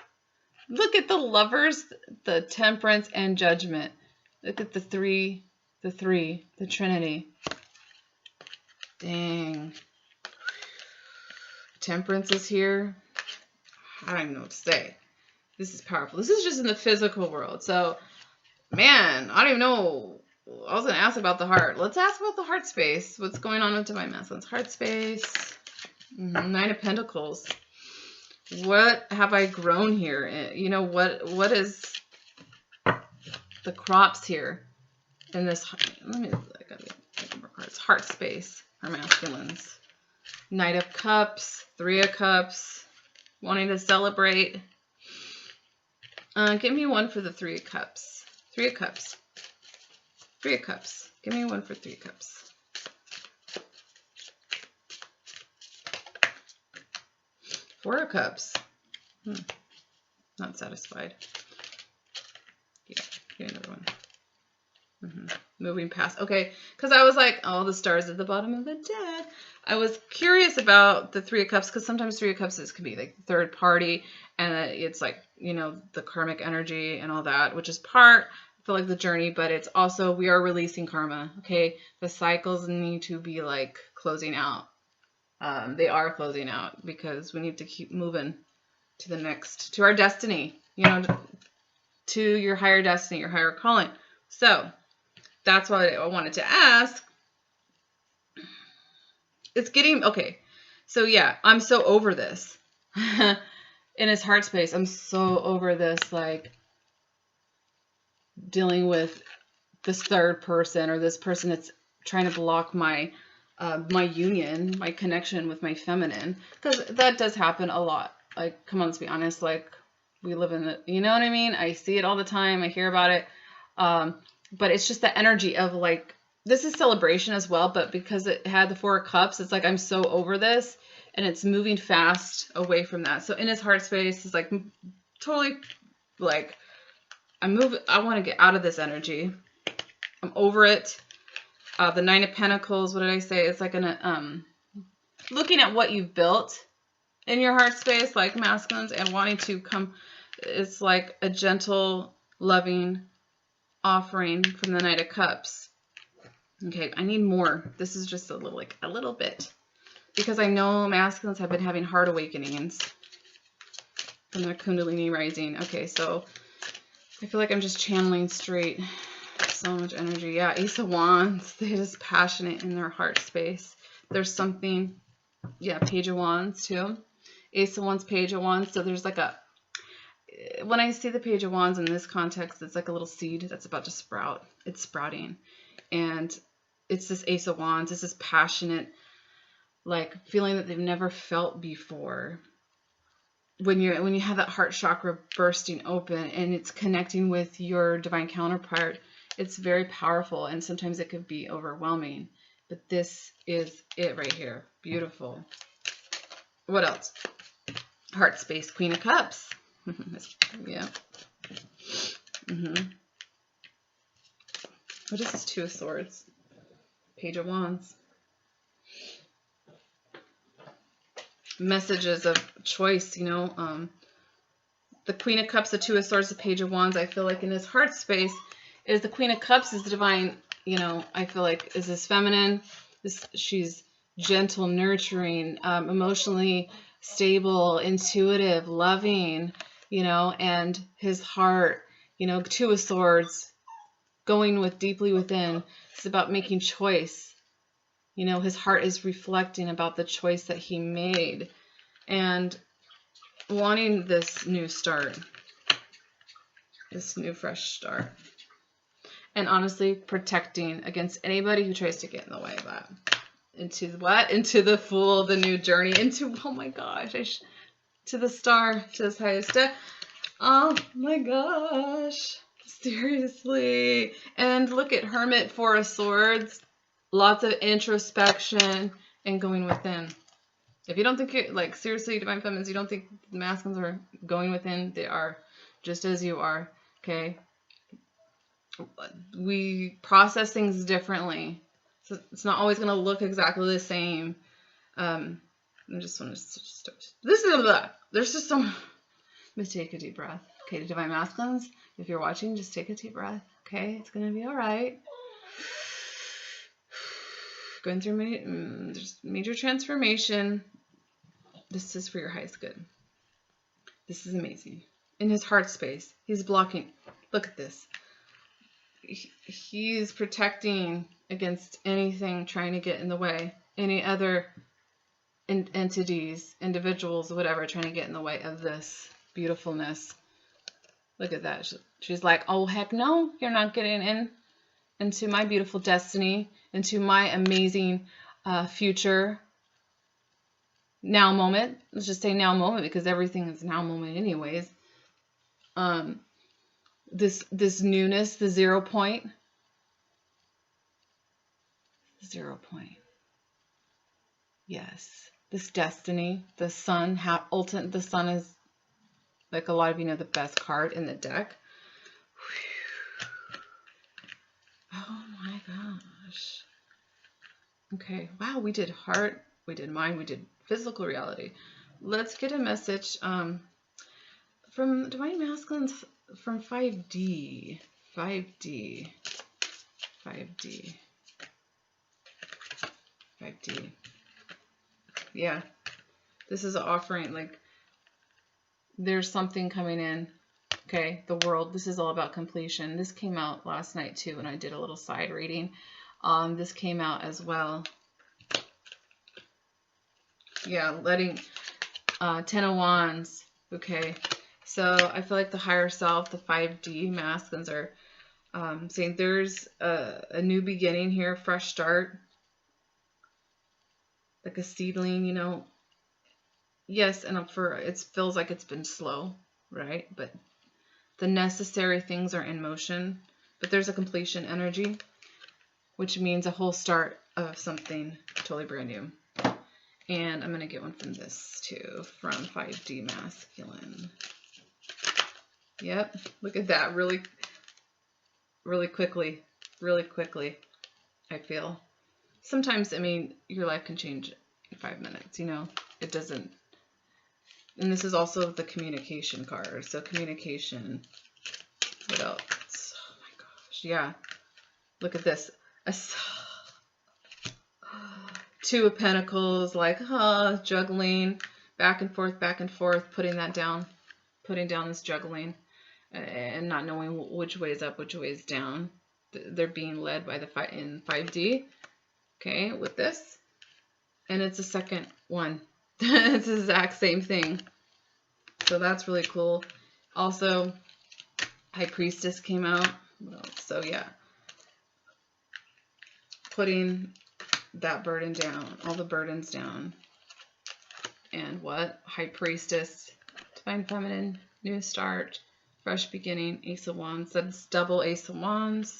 Look at the Lovers, the Temperance, and Judgment. Look at the three, the Trinity. Dang. Temperance is here. I don't even know what to say. This is powerful. This is just in the physical world. So, man, I don't even know I was going to ask about the heart. Let's ask about the heart space. What's going on with Divine Masculines? Heart space. Nine of Pentacles. What have I grown here? You know, what is the crops here in this? Let me, I gotta get more cards. Heart space for masculines. Knight of Cups, Three of Cups, wanting to celebrate. Give me one for the Three of Cups. Three of Cups. Three of Cups. Give me one for Three of Cups. Four of Cups. Not satisfied. Yeah, give me another one. Moving past. Okay, because I was like, oh, the stars at the bottom of the deck. I was curious about the Three of Cups, because sometimes Three of Cups could be like third party, and it's like, you know, the karmic energy and all that, which is part, I feel like, the journey, but it's also, we are releasing karma, okay? The cycles need to be like closing out. They are closing out, because we need to keep moving to the next, to our destiny, you know, to your higher destiny, your higher calling. So that's what I wanted to ask. It's getting, okay. So yeah, I'm so over this. In his heart space, I'm so over this, like, dealing with this third person, or this person that's trying to block my my union, my connection with my feminine, because that does happen a lot. Like, come on, let's be honest. Like, we live in it, you know what I mean? I see it all the time. I hear about it. But it's just the energy of, like, this is celebration as well, but because it had the Four of Cups, it's like, I'm so over this, and it's moving fast away from that. So in his heart space, it's like totally, like, I want to get out of this energy. I'm over it. The Nine of Pentacles, what did I say? It's like looking at what you've built in your heart space, like masculines, and wanting to come, it's like a gentle, loving offering from the Knight of Cups. Okay, I need more. This is just a little bit, because I know masculines have been having heart awakenings from their Kundalini rising. Okay, so I feel like I'm just channeling straight so much energy. Yeah, Ace of Wands. They're just passionate in their heart space. There's something, yeah, Page of Wands too. Ace of Wands, Page of Wands. So there's like when I see the Page of Wands in this context, it's like a little seed that's about to sprout. It's sprouting. And it's this Ace of Wands. It's this passionate, like, feeling that they've never felt before. When you have that heart chakra bursting open and it's connecting with your divine counterpart, it's very powerful, and sometimes it could be overwhelming. But this is it right here. Beautiful. What else? Heart space, Queen of Cups. Yeah. What is this Two of Swords? Page of Wands. Messages of choice, you know. The Queen of Cups, the Two of Swords, the Page of Wands, I feel like in his heart space is the Queen of Cups is the divine, you know, I feel like is this feminine. She's gentle, nurturing, emotionally stable, intuitive, loving, you know, and his heart, you know, Two of Swords, going with deeply within. It's about making choice. You know, his heart is reflecting about the choice that he made and wanting this new start, this new fresh start. And honestly, protecting against anybody who tries to get in the way of that. Into what? Into the Fool, the new journey, into, oh my gosh, to the Star, to his highest death. Oh my gosh, seriously. And look at Hermit, Four of Swords. Lots of introspection and going within. If you don't think you're, like, seriously, Divine Feminines, you don't think the masculines are going within, they are just as you are, okay? We process things differently. So it's not always going to look exactly the same. I just want to there's just some. Let me take a deep breath. Okay, Divine Masculines, if you're watching, just take a deep breath. Okay, it's going to be all right. Going through major transformation. This is for your highest good. This is amazing. In his heart space, he's blocking. Look at this. he's protecting against anything trying to get in the way, any other entities, individuals, whatever, trying to get in the way of this beautifulness. Look at that. She's like, oh, heck no, you're not getting into my beautiful destiny, into my amazing future now moment. Let's just say now moment, because everything is now moment anyways. This newness, the 0 point. 0 point. Yes. This destiny, the sun, the sun is, like a lot of you know, the best card in the deck. Oh my gosh. Okay. Wow, we did heart, we did mind, we did physical reality. Let's get a message from Divine Masculines from 5D. 5D. 5D. 5D. Yeah. This is an offering. Like, there's something coming in. Okay. The world. This is all about completion. This came out last night too when I did a little side reading. This came out as well. Yeah. Letting 10 of Wands. Okay. So I feel like the higher self, the 5D masculines are saying there's a new beginning here, fresh start. Like a seedling, you know. Yes, and it feels like it's been slow, right? But the necessary things are in motion. But there's a completion energy, which means a whole start of something totally brand new. And I'm going to get one from this too, from 5D Masculine. Yep, look at that. Really, really quickly, I feel. Sometimes, I mean, your life can change in 5 minutes, you know. It doesn't. And this is also the communication card. So communication. What else? Oh my gosh. Yeah. Look at this. 2 of Pentacles, like, juggling back and forth, putting that down, putting down this juggling, and not knowing which way is up, which way is down. They're being led by in 5D. Okay, with this. And it's a second one. It's the exact same thing. So that's really cool. Also, High Priestess came out. So yeah. Putting that burden down. All the burdens down. And what? High Priestess. Divine Feminine. New start. Fresh beginning. Ace of Wands. That's double Ace of Wands.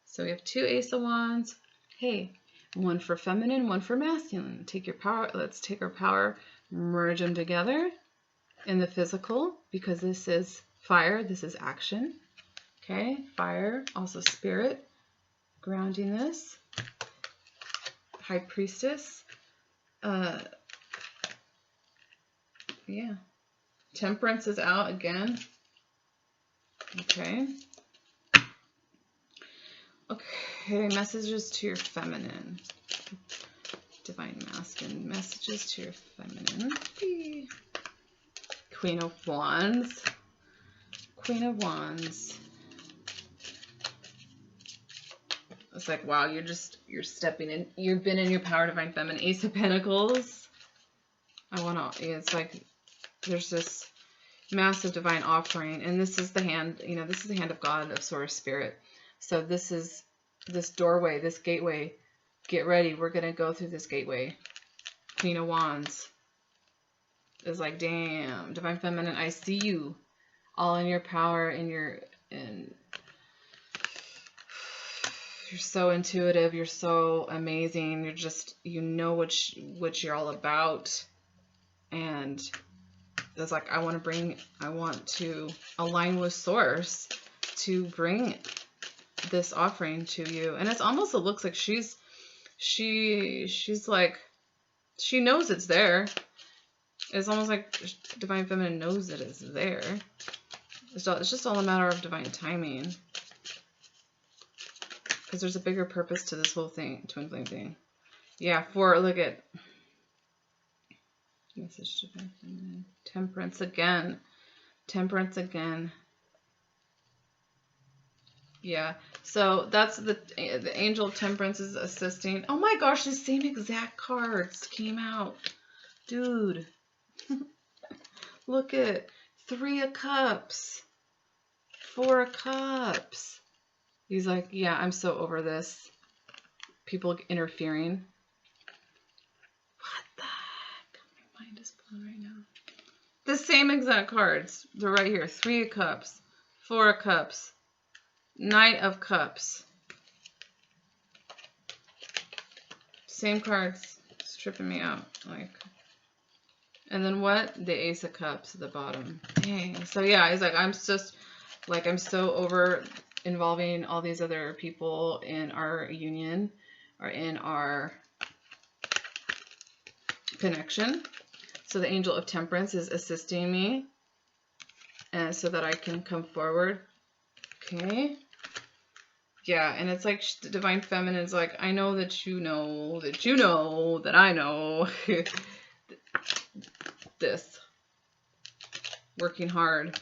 So we have 2 Ace of Wands. Hey. 1 for feminine, 1 for masculine. Take your power. Let's take our power, merge them together in the physical, because this is fire. This is action. Okay, fire, also spirit. Grounding this. High Priestess. Yeah. Temperance is out again. Okay. Okay, messages to your feminine. Divine Masculine, messages to your feminine. Queen of Wands. Queen of Wands. It's like, wow, you're stepping in. You've been in your power, Divine Feminine. Ace of Pentacles. It's like, there's this massive divine offering. And this is the hand, you know, this is the hand of God, of Source Spirit. So this is this doorway, this gateway. Get ready. We're going to go through this gateway. Queen of Wands is like, damn, Divine Feminine, I see you all in your power, and you're so intuitive. You're so amazing. You're just, you know what you're all about. And it's like, I want to align with Source to bring this offering to you. And it's almost, it looks like she's like, she knows it's there. It's almost like Divine Feminine knows that it's there. It's just all a matter of divine timing. Because there's a bigger purpose to this whole thing, twin flame thing. Yeah, look at message to Divine Feminine. Temperance again. Temperance again. Yeah. So that's the Angel of Temperance is assisting. Oh my gosh, the same exact cards came out. Dude. Look at 3 of Cups. 4 of Cups. He's like, yeah, I'm so over this. People interfering. What the heck? My mind is blown right now. The same exact cards. They're right here. 3 of Cups. 4 of Cups. Knight of Cups. Same cards. It's tripping me out. Like, and then what? The Ace of Cups at the bottom. Dang. So yeah, he's like, I'm just like, I'm so over involving all these other people in our union or in our connection. So the Angel of Temperance is assisting me, and so that I can come forward. Okay. Yeah, and it's like the Divine Feminine is like, I know that you know that you know that I know this. Working hard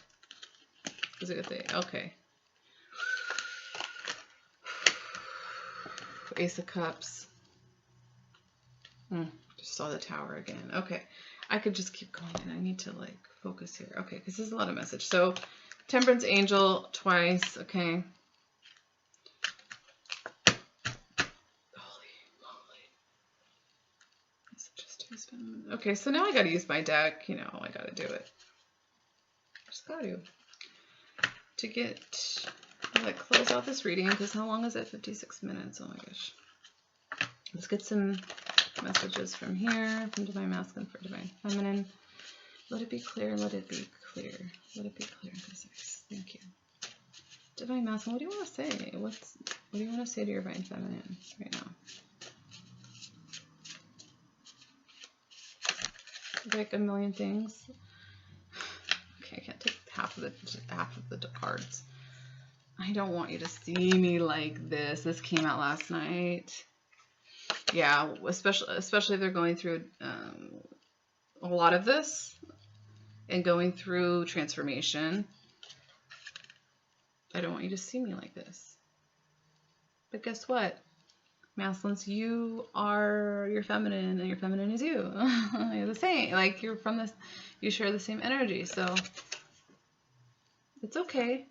is a good thing. Okay. Ace of Cups. Just saw the Tower again. Okay. I could just keep going, and I need to like focus here. Okay, because there's a lot of message. So Temperance Angel twice. Okay. Okay, so now I gotta use my deck. You know, I gotta do it. Just gotta. To get, like, close out this reading, because how long is it? 56 minutes. Oh my gosh. Let's get some messages from here, from Divine Masculine for Divine Feminine. Let it be clear. Let it be clear. Let it be clear. Thank you. Divine Masculine, what do you want to say? What do you want to say to your Divine Feminine right now? Like a million things. Okay, I can't take half of the cards. I don't want you to see me like this. This came out last night. Yeah, especially if they're going through a lot of this and going through transformation. I don't want you to see me like this. But guess what? Masculines, you are your feminine, and your feminine is you. You're the same. Like, you're from this, you share the same energy. So it's okay.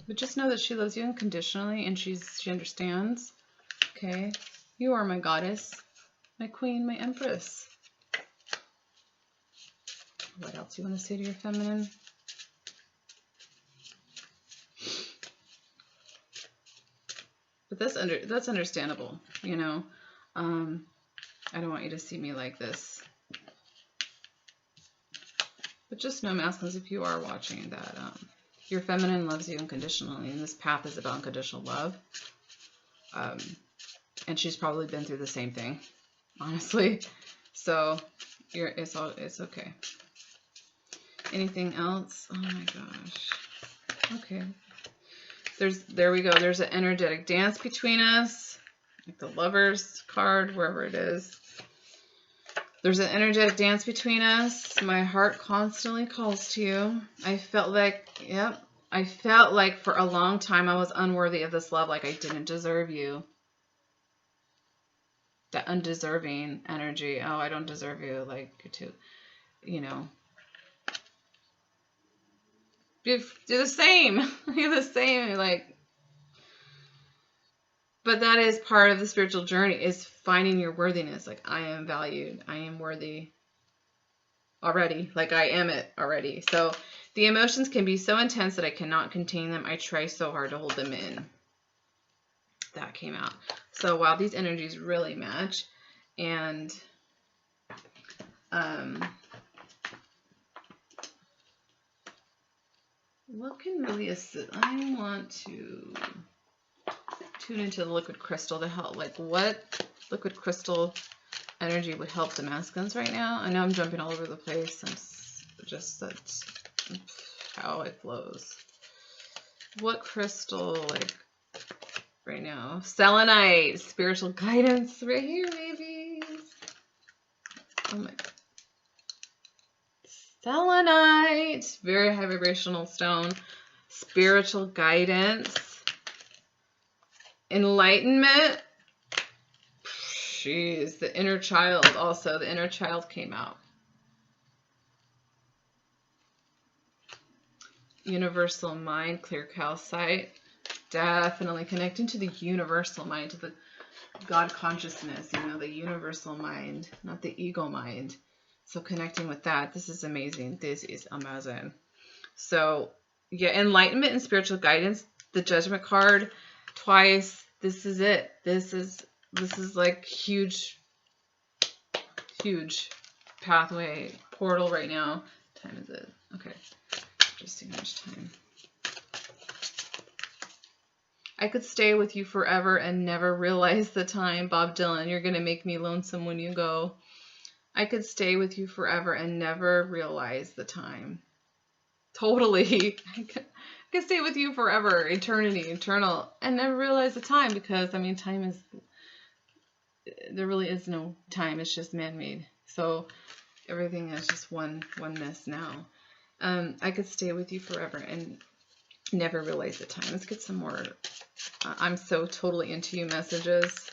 But just know that she loves you unconditionally, and she understands. Okay? You are my goddess, my queen, my empress. What else you want to say to your feminine? But that's understandable, you know. I don't want you to see me like this. But just know, masculines, if you are watching, that your feminine loves you unconditionally, and this path is about unconditional love. And she's probably been through the same thing, honestly. So it's okay. Anything else? Oh my gosh. Okay. There we go. There's an energetic dance between us. Like the Lovers card, wherever it is. There's an energetic dance between us. My heart constantly calls to you. I felt like for a long time I was unworthy of this love, like I didn't deserve you. That undeserving energy. Oh, I don't deserve you. Like, you're too, you know. Do the same. You're the same. Like, but that is part of the spiritual journey, is finding your worthiness. Like, I am valued. I am worthy already. Like, I am it already. So the emotions can be so intense that I cannot contain them. I try so hard to hold them in. That came out. So wow, these energies really match. And what can really assist? I want to tune into the liquid crystal to help. Like, what liquid crystal energy would help the masculines right now? I know I'm jumping all over the place. That's how it flows. What crystal, like, right now? Selenite, spiritual guidance, right here, babies. Oh my God. Selenite, very high vibrational stone, spiritual guidance. Enlightenment. Jeez, the inner child also. The inner child came out. Universal mind, clear calcite. Definitely connecting to the universal mind, to the God consciousness, you know, the universal mind, not the ego mind. So connecting with that, this is amazing. This is amazing. So yeah, enlightenment and spiritual guidance, the judgment card twice. This is it. This is like huge pathway portal right now. What time is it? Okay. Just too much time. I could stay with you forever and never realize the time. Bob Dylan, you're going to make me lonesome when you go. I could stay with you forever and never realize the time. Totally. I could stay with you forever, eternity, eternal, and never realize the time, because, I mean, time is, there really is no time. It's just man-made. So everything is just oneness now. I could stay with you forever and never realize the time. Let's get some more I'm so totally into you messages.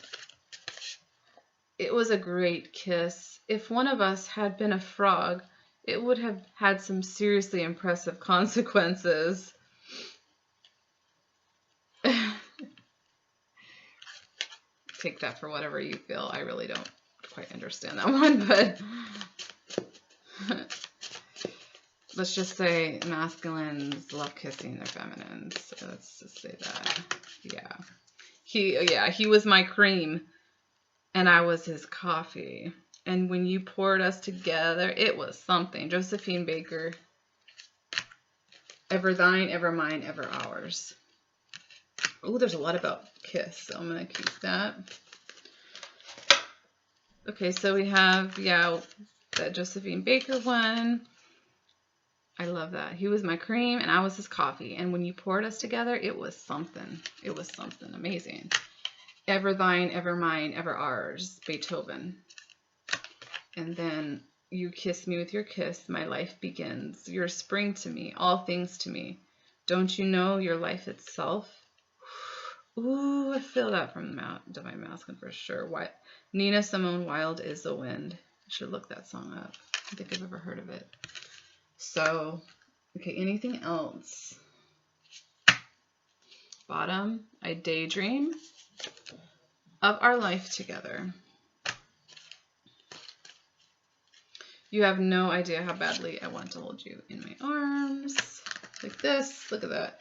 It was a great kiss. If one of us had been a frog, it would have had some seriously impressive consequences. Take that for whatever you feel. I really don't quite understand that one, but let's just say masculines love kissing their feminines. So let's just say that. Yeah. He was my cream and I was his coffee. And when you poured us together, it was something. Josephine Baker. Ever thine, ever mine, ever ours. Oh, there's a lot about kiss, so I'm going to keep that. Okay, so we have, that Josephine Baker one. I love that. He was my cream and I was his coffee. And when you poured us together, it was something. It was something amazing. Ever thine, ever mine, ever ours. Beethoven. And then you kiss me with your kiss. My life begins. You're spring to me. All things to me. Don't you know your life itself? Ooh, I feel that from Divine Masculine for sure. What? Nina Simone Wild is the wind. I should look that song up. I don't think I've ever heard of it. So, okay, anything else? Bottom, I daydream of our life together. You have no idea how badly I want to hold you in my arms. Like this. Look at that.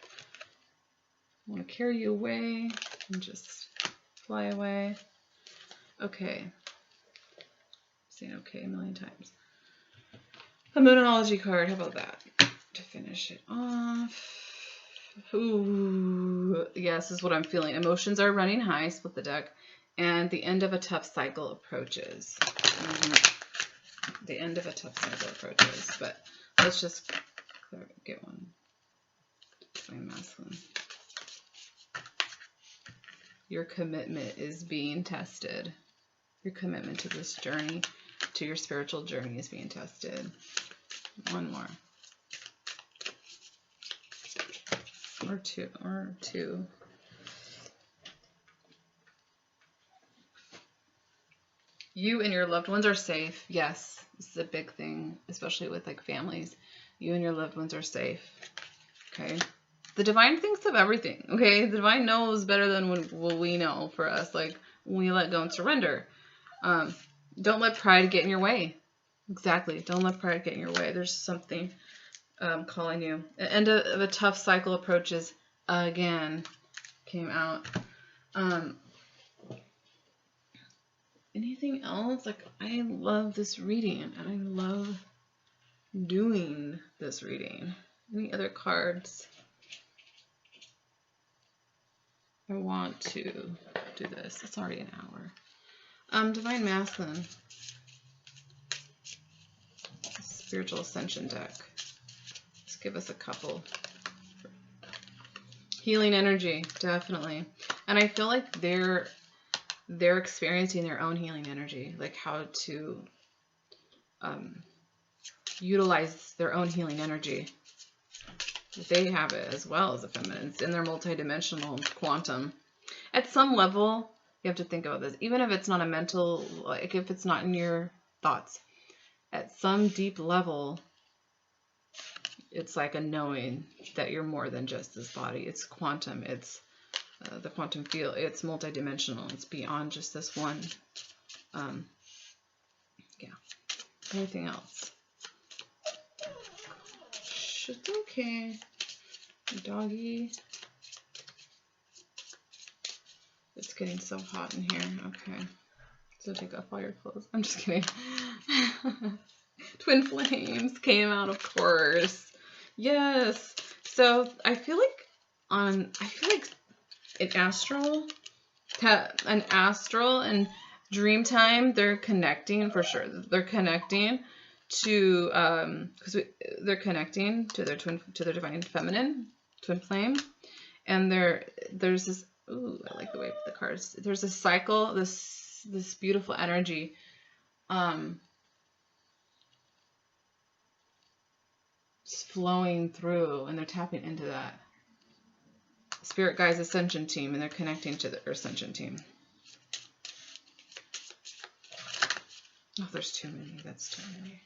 I want to carry you away and just fly away. Okay. Saying okay a million times. A Moonology card. How about that? To finish it off. Ooh. Yes, this is what I'm feeling. Emotions are running high. Split the deck. And the end of a tough cycle approaches. The end of a tough cycle approaches. But let's just get one. Divine Masculine. Your commitment is being tested. Your commitment to this journey, to your spiritual journey, is being tested. One more. Or two. You and your loved ones are safe. Yes, this is a big thing, especially with like families. You and your loved ones are safe. Okay. The divine thinks of everything, okay? The divine knows better than what we know for us, like when we let go and surrender. Don't let pride get in your way. Exactly. Don't let pride get in your way. There's something calling you. The end of a tough cycle approaches again. Came out. Anything else? Like, I love this reading, and I love doing this reading. Any other cards? I want to do this. It's already an hour. Divine Masculine. Spiritual Ascension deck. Let's give us a couple. Healing energy, definitely. And I feel like they're experiencing their own healing energy, like how to utilize their own healing energy. They have it as well as the feminines in their multidimensional quantum. At some level, you have to think about this. Even if it's not a mental, like if it's not in your thoughts, at some deep level, it's like a knowing that you're more than just this body. It's quantum. It's the quantum field. It's multidimensional. It's beyond just this one. Yeah. Anything else? It's okay. Doggy. It's getting so hot in here. Okay. So take off all your clothes. I'm just kidding. Twin flames came out, of course. Yes. So I feel like in astral and dream time, they're connecting for sure. They're connecting to they're connecting to their divine feminine twin flame, and there's this. Ooh, I like the way the cards. There's a cycle. This beautiful energy. Flowing through, and they're tapping into that. Spirit Guides Ascension team, and they're connecting to the Ascension team. Oh, there's too many. That's too many.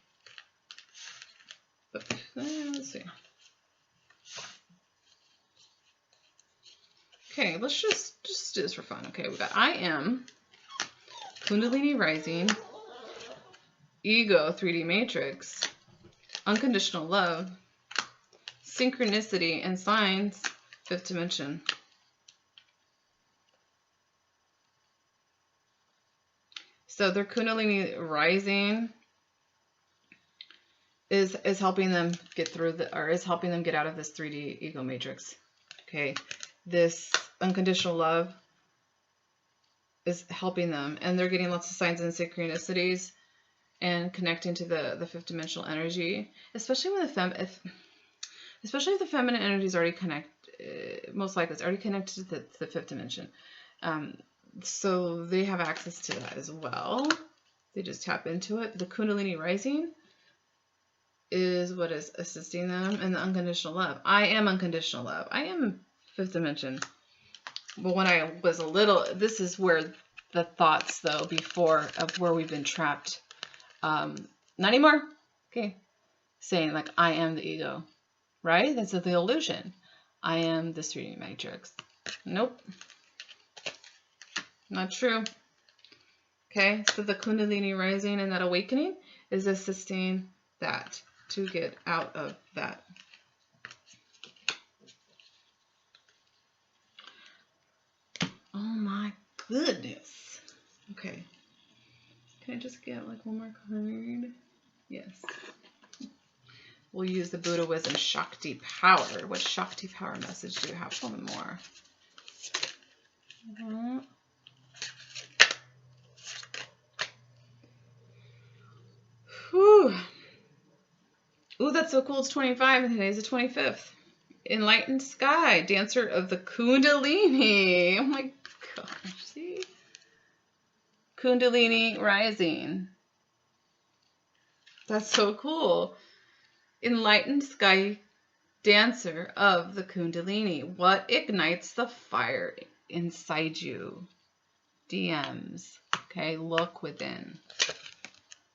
But let's see. Okay, let's just do this for fun. Okay, we got I am Kundalini Rising, Ego 3D Matrix, Unconditional Love, Synchronicity and Signs, 5th dimension. So their Kundalini Rising is helping them get through is helping them get out of this 3D ego matrix. Okay, this unconditional love is helping them, and they're getting lots of signs and synchronicities and connecting to the 5th dimensional energy, especially when especially if the feminine energy is already connected, most likely it's already connected to the 5th dimension. So they have access to that as well. They just tap into it. The Kundalini Rising is what is assisting them, and the unconditional love. I am unconditional love. I am 5th dimension. But when I was a little, this is where the thoughts, though, before of where we've been trapped. Not anymore. Okay. Saying, like, I am the ego. Right? That's the illusion. I am the 3D matrix. Nope. Not true. Okay. So the Kundalini Rising and that awakening is assisting that to get out of that. Oh my goodness. Okay. Can I just get like one more card? Yes. We'll use the Buddha Wisdom Shakti Power. What Shakti Power message do you have? One more. Whew. Ooh, that's so cool. It's 25 and today's the 25th. Enlightened Sky, Dancer of the Kundalini. Oh my gosh, see? Kundalini Rising. That's so cool. Enlightened Sky, Dancer of the Kundalini. What ignites the fire inside you? DMs. Okay, look within.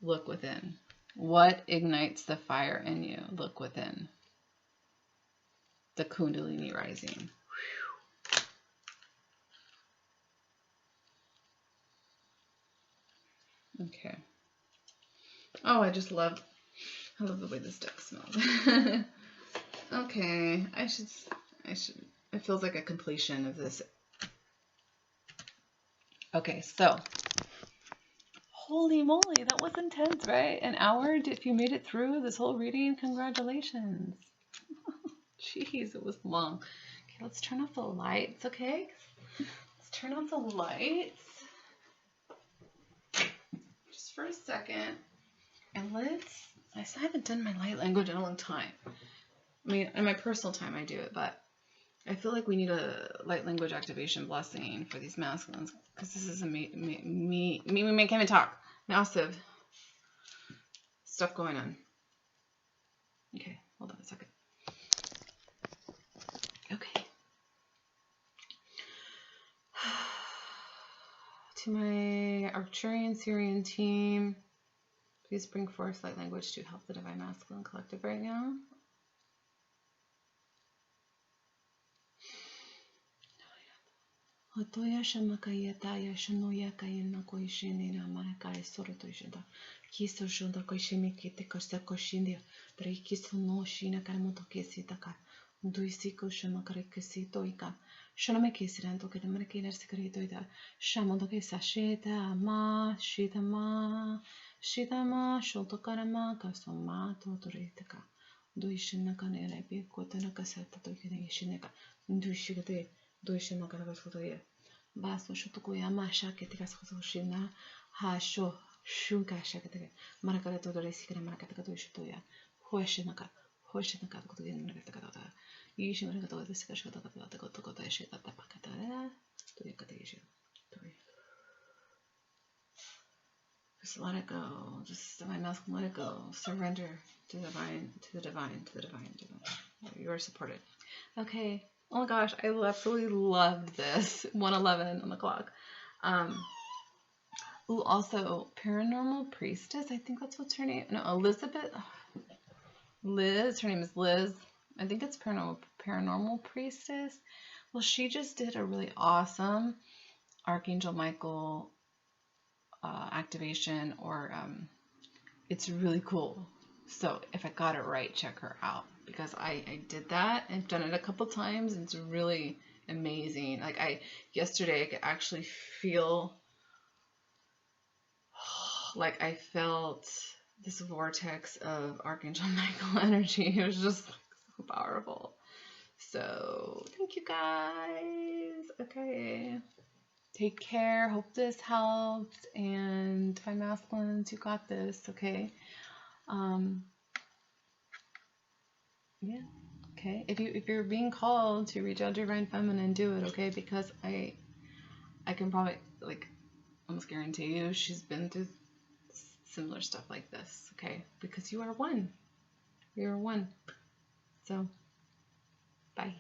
Look within. What ignites the fire in you? Look within. The Kundalini Rising. Okay. Oh, I love the way this deck smells. Okay, I should, it feels like a completion of this. Okay, so, holy moly, that was intense, right? An hour, if you made it through this whole reading, congratulations. Jeez, it was long. Okay, let's turn off the lights, okay? Let's turn off the lights. Just for a second. And I haven't done my light language in a long time. I mean, in my personal time I do it, but I feel like we need a light language activation blessing for these masculines, because this is we can't even talk. Massive stuff going on. Okay, hold on a second. Okay. to my Arcturian Syrian team. Please bring forth light language to help the Divine Masculine Collective right now. Otoya shamakayetaya shanoya kayena koishinina marakai sorotoishida. Kiso shonda koishimikite kosta koshindia. Dreikiso no shina karamoto kesitaka. Duisiko shamakarikisi toika. Shanamekisiranto kedamarikina sikaritoida. Shamoto kesashita ma shitama. Shitama shotokarama kasoma totoritaka. Duishinaka nerebi kotana kasata toikina yishinaka. Duishigate. Duishina Garavasoya Baso Shotokoya Masha Ketikashoshina Hasho Shuka Shakataka Marakata Resikara Marakata Shotoya Hoshinaka Hoshinaka Nagataka Yishimanaka the Sikashota Gotokota Shita Pakata to Yakatation. Just let it go. Just divine masculine, let it go. Surrender to the divine, to the divine, to the divine, to the divine. You are supported. Okay. Oh my gosh, I absolutely loved this. 1:11 on the clock. Ooh, also Paranormal Priestess. I think that's what's her name. No, Elizabeth. Liz. Her name is Liz. I think it's Paranormal Priestess. Well, she just did a really awesome Archangel Michael activation, or it's really cool. So if I got it right, check her out, because I did that and I've done it a couple times and it's really amazing. Like yesterday I could actually feel like I felt this vortex of Archangel Michael energy. It was just so powerful. So thank you guys. Okay. Take care. Hope this helped. And Divine Masculines, you got this. Okay. Yeah. Okay. If you're being called to reach out to Divine Feminine, do it. Okay. Because I can probably almost guarantee you she's been through similar stuff like this. Okay. Because you are one. You're one. So, bye.